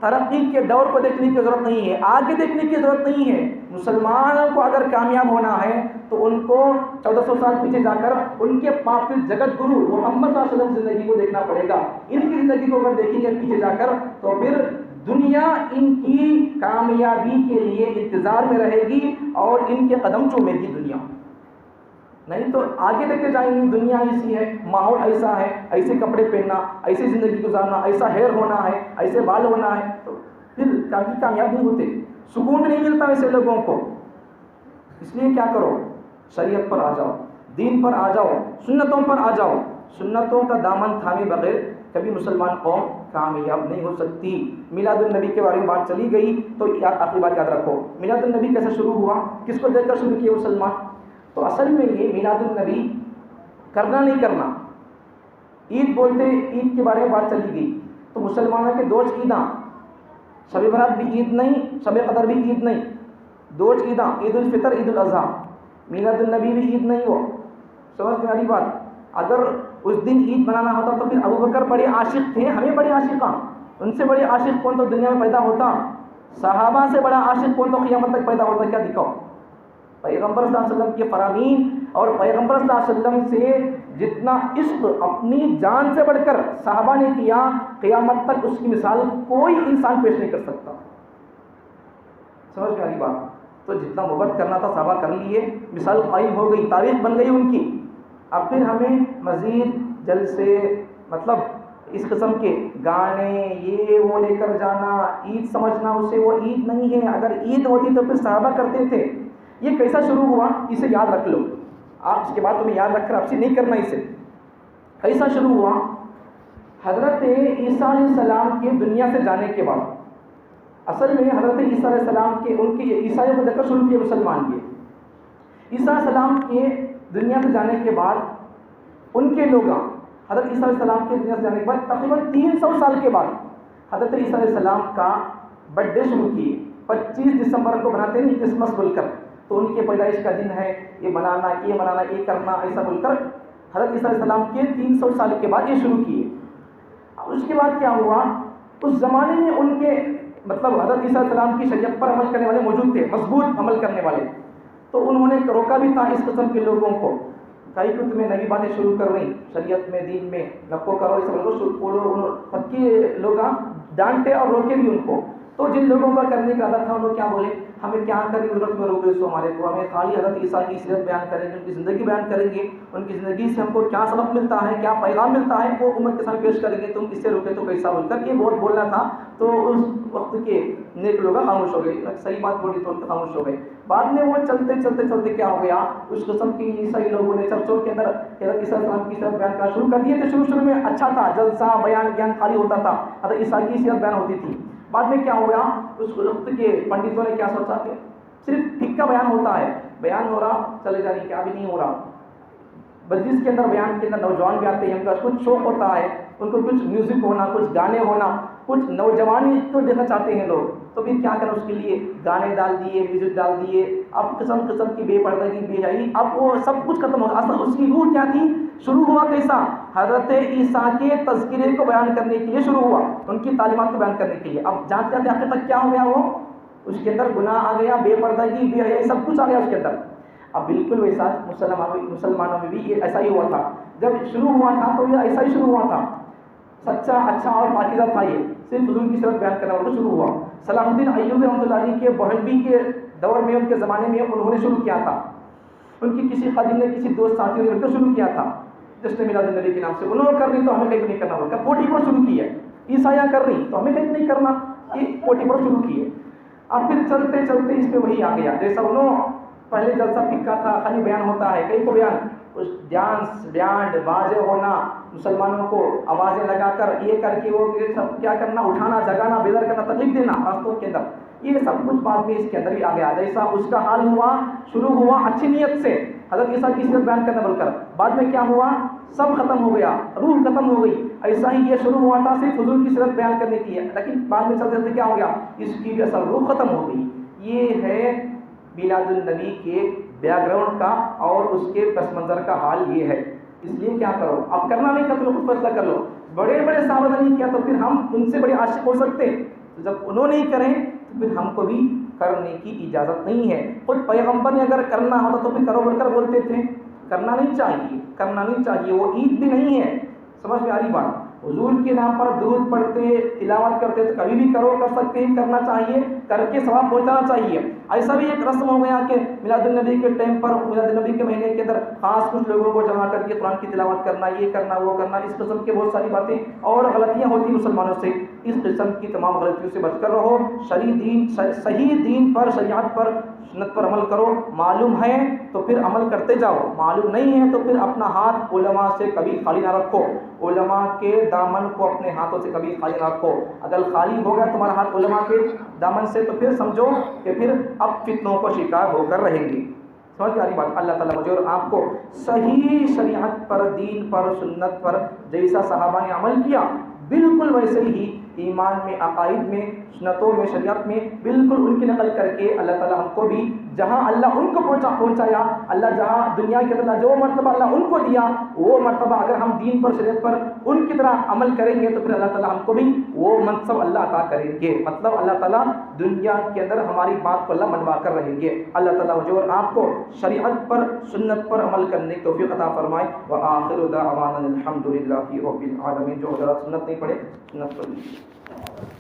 ترقی کے دور کو دیکھنے کی ضرورت نہیں ہے، آگے دیکھنے کی ضرورت نہیں ہے۔ مسلمانوں کو اگر کامیاب ہونا ہے تو ان کو 1400 سال پیچھے جا کر ان کے پاپل جگت گرو محمد صلی اللہ علیہ وسلم کی زندگی کو دیکھنا پڑے گا۔ ان کی زندگی کو اگر دیکھیں گے پیچھے جا کر تو پھر دنیا ان کی کامیابی کے لیے انتظار میں رہے گی اور ان کے قدم چومے گی دنیا، نہیں تو آگے دیکھتے جائیں گے دنیا ایسی ہے، ماحول ایسا ہے، ایسے کپڑے پہننا، ایسی زندگی گزارنا، ایسا ہیئر ہونا ہے، ایسے بال ہونا ہے، تو پھر کافی کامیاب نہیں ہوتے، سکون نہیں ملتا ایسے لوگوں کو۔ اس لیے کیا کرو، شریعت پر آ جاؤ، دین پر آ جاؤ، سنتوں پر آ جاؤ۔ سنتوں کا دامن تھامے بغیر کبھی مسلمان قوم کامیاب نہیں ہو سکتی۔ میلاد النبی کے بارے میں بات چلی گئی تو آخری بات یاد رکھو، میلاد النبی کیسے شروع ہوا، کس کو دیکھ کر شروع کیا مسلمان؟ تو اصل میں یہ میلاد النبی کرنا نہیں کرنا، عید بولتے عید کے بارے میں بات چلی گئی تو مسلمانوں کے دو عیداں، شب برات بھی عید نہیں، شب قدر بھی عید نہیں، دو عیداں، عید الفطر عید الاضحیٰ، میلاد النبی بھی عید نہیں ہو۔ سمجھ میں آ رہی بات؟ اگر اس دن عید منانا ہوتا تو پھر ابو بکر بڑے عاشق تھے، ہمیں بڑے عاشقاں، ان سے بڑے عاشق کون تو دنیا میں پیدا ہوتا، صحابہ سے بڑا عاشق کون تو قیامت تک پیدا ہوتا، کیا دکھاؤ؟ پیغمبر صلی اللہ علیہ وسلم کے فرامین اور پیغمبر صلی اللہ علیہ وسلم سے جتنا عشق اپنی جان سے بڑھ کر صحابہ نے کیا، قیامت تک اس کی مثال کوئی انسان پیش نہیں کر سکتا۔ سمجھ میں آ رہی بات؟ تو جتنا محبت کرنا تھا صحابہ کر لیے، مثال قائم ہو گئی، تاریخ بن گئی ان کی۔ اب پھر ہمیں مزید جلسے اس قسم کے گانے یہ وہ لے کر جانا، عید سمجھنا اسے وہ عید نہیں ہے. اگر عید ہوتی تو پھر صحابہ کرتے تھے. یہ کیسا شروع ہوا اسے یاد رکھ لو آپ، اس کے بعد تمہیں یاد رکھ کر آپ سے نہیں کرنا. اسے کیسا شروع ہوا؟ حضرت عیسیٰ علیہ السلام کے دنیا سے جانے کے بعد. اصل میں حضرت عیسیٰ علیہ السلام کے ان کے عیسائی کو دیکھ کر شروع کیے مسلمان کے. عیسیٰ علیہ السلام کے دنیا سے جانے کے بعد ان کے لوگ حضرت عیسیٰ علیہ السلام کے دنیا سے جانے کے بعد تقریباً 300 سال کے بعد حضرت عیسیٰ علیہ السلام کا برتھ ڈے شروع کیے. 25 دسمبر کو مناتے نہیں کرسمس بول کر، تو ان کے پیدائش کا دن ہے، یہ منانا یہ کرنا ایسا بول کر حضرت عیسیٰ علیہ السلام کے 300 سال کے بعد یہ شروع کیے. اس کے بعد کیا ہوا؟ اس زمانے میں ان کے مطلب حضرت عیسیٰ علیہ السلام کی شریعت پر عمل کرنے والے موجود تھے، مضبوط عمل کرنے والے. تو انہوں نے روکا بھی تھا اس قسم کے لوگوں کو، کئی کو تمہیں نئی باتیں شروع کر رہی شریعت میں دین میں نقو کرو، اس بولو. پکی لوگ ڈانٹے اور روکے بھی ان کو. تو جن لوگوں کا کرنے کا عادت تھا انہوں کیا بولے، ہمیں کیا کریں ضرورت میں روکے سو ہمارے کو، ہمیں خالی حضرت عیسیٰ کی سیرت بیان کریں گے، ان کی زندگی بیان کریں گے، ان کی زندگی سے ہم کو کیا سبق ملتا ہے، کیا پیغام ملتا ہے، وہ امت کے سامنے پیش کریں گے. تم اس سے روکے تو کیسا بول کر یہ بہت بولنا تھا. تو اس وقت کے نیک لوگ خاموش ہو گئے، صحیح بات بولی تو خاموش ہو گئے. بعد میں وہ چلتے کیا ہو گیا، اس قسم کی عیسائی لوگوں نے چرچوں کے اندر حضرت عیسیٰ علیہ السلام کی سیرت بیان کرنا شروع کر دیے تھے. شروع میں اچھا تھا، جلسہ بیان گیان خالی ہوتا تھا، حضرت عیسیٰ کی سیرت بیان ہوتی تھی. بعد میں کیا ہو گیا، اس وقت کے پنڈتوں نے کیا سوچا کہ صرف پھکا بیان ہوتا ہے، بیان ہو رہا چلے جا رہی، کیا بھی نہیں ہو رہا. مجلس کے اندر بیان کے اندر نوجوان بھی آتے ہیں، ان کا کچھ شوق ہوتا ہے، ان کو کچھ میوزک ہونا، کچھ گانے ہونا، کچھ نوجوانی کو دیکھنا چاہتے ہیں لوگ. تو پھر کیا کریں، اس کے لیے گانے ڈال دیے، میوزک ڈال دیے. اب قسم کی بے پردگی بے حیائی، اب وہ سب کچھ ختم ہو گیا. اصل اس کی روح کیا تھی؟ شروع ہوا کیسا؟ حضرت عیسیٰ کے تذکرے کو بیان کرنے کے لیے شروع ہوا، ان کی تعلیمات کو بیان کرنے کے لیے. اب جانتے جاتے آخر تک کیا ہو گیا، وہ اس کے اندر گناہ آ گیا، بے پردگی بے حیائی سب کچھ آ گیا اس کے اندر. اب بالکل ویسا مسلمانوں میں بھی یہ ایسا ہی ہوا تھا. جب شروع ہوا تھا تو یہ ایسا ہی شروع ہوا تھا، سچا اچھا اور پاکیزہ تھا. یہ صرف حضور کی صورت بیان کرنا والا شروع ہوا. صلاح الدین ایوبی رحمۃ اللہ علیہ کے بہلوی کے دور میں، ان کے زمانے میں انہوں نے شروع کیا تھا. ان کی کسی خادم نے، کسی دوست ساتھی نے ان کو شروع کیا تھا جشن میلاد النبی کے نام سے. انہوں نے کر رہی تو ہمیں کہیں نہیں کرنا ہوگا، پوٹی پر شروع کی ہے. عیسائیاں کر رہی تو ہمیں کہیں نہیں کرنا، یہ پوٹی پر شروع کی ہے. اب پھر چلتے اس پہ وہی آ گیا جیسا انہوں پہلے جلسہ پھکا تھا، خالی بیان ہوتا ہے، کئی کو بیان، اس ڈانس بینڈ باجے ہونا، مسلمانوں کو آوازیں لگا کر یہ کر کے وہ سب کیا کرنا، اٹھانا جگانا بیدار کرنا، تکلیف دینا راستوں کے اندر، یہ سب کچھ بعد میں اس کے اندر ہی آ گیا. جیسا اس کا حال ہوا، شروع ہوا اچھی نیت سے حضرت عیسیٰ کی سیرت بیان کرنا بول کر، بعد میں کیا ہوا، سب ختم ہو گیا، روح ختم ہو گئی. ایسا ہی یہ شروع ہوا تھا صرف حضور کی سیرت بیان کرنے کی ہے، لیکن بعد میں چلتے کیا ہو گیا، اس کی بھی اصل روح ختم ہو گئی. یہ ہے میلاد النبی کے بیک گراؤنڈ کا اور اس کے پس منظر کا حال یہ ہے. اس لیے کیا کرو، اب کرنا نہیں کرتے خود فیصلہ کر لو. بڑے صحابہ نے نہیں کیا تو پھر ہم ان سے بڑے عاشق ہو سکتے؟ جب انہوں نے کریں تو پھر ہم کو بھی کرنے کی اجازت نہیں ہے. خود پیغمبر نے اگر کرنا ہوتا تو پھر کرو بول کر بولتے تھے. کرنا نہیں چاہیے. وہ عید بھی نہیں ہے. سمجھ میں آ رہی بات؟ حضور کے نام پر درود پڑھتے، تلاوت کرتے تو کبھی بھی کرو، کر سکتے ہیں، کرنا چاہیے، کر کے ثواب پہنچانا چاہیے. ایسا بھی ایک رسم ہو گیا کہ میلاد النبی کے ٹائم پر، میلاد النبی کے مہینے کے اندر خاص کچھ لوگوں کو جمع کر کے قرآن کی تلاوت کرنا، یہ کرنا وہ کرنا، اس قسم کے بہت ساری باتیں اور غلطیاں ہوتی ہیں مسلمانوں سے. اس قسم کی تمام غلطیوں سے بچ کر رہو. صحیح دین پر، شریعت پر، سنت پر عمل کرو. معلوم ہے تو پھر عمل کرتے جاؤ، معلوم نہیں ہے تو پھر اپنا ہاتھ علماء سے کبھی خالی نہ رکھو. علماء کے دامن کو اپنے ہاتھوں سے کبھی خالی نہ رکھو. اگر خالی ہو گیا تمہارا ہاتھ علماء کے دامن سے تو پھر سمجھو کہ پھر اب فتنوں کو شکار ہو کر رہیں گی. سمجھ آ رہی بات؟ اللہ تعالیٰ مجھے اور آپ کو صحیح شریعت پر، دین پر، سنت پر جیسا صحابہ نے عمل کیا بالکل ویسے ہی ایمان میں، عقائد میں، سنتوں میں، شریعت میں بالکل ان کی نقل کر کے اللہ تعالیٰ ہم کو بھی جہاں اللہ ان کو پہنچایا، اللہ جہاں دنیا کے اندر جو مرتبہ اللہ ان کو دیا، وہ مرتبہ اگر ہم دین پر، شریعت پر ان کی طرح عمل کریں گے تو پھر اللہ تعالیٰ ہم کو بھی وہ منصب اللہ عطا کریں گے. مطلب اللہ تعالیٰ دنیا کے اندر ہماری بات کو اللہ منوا کر رہیں گے. اللہ تعالیٰ مجھے اور آپ کو شریعت پر، سنت پر عمل کرنے کی توفیق عطا فرمائے. وآخر دعوانا الحمد للہ رب العالمین. جو حضرات سنت نہیں پڑھے سنت پڑھ لیجیے.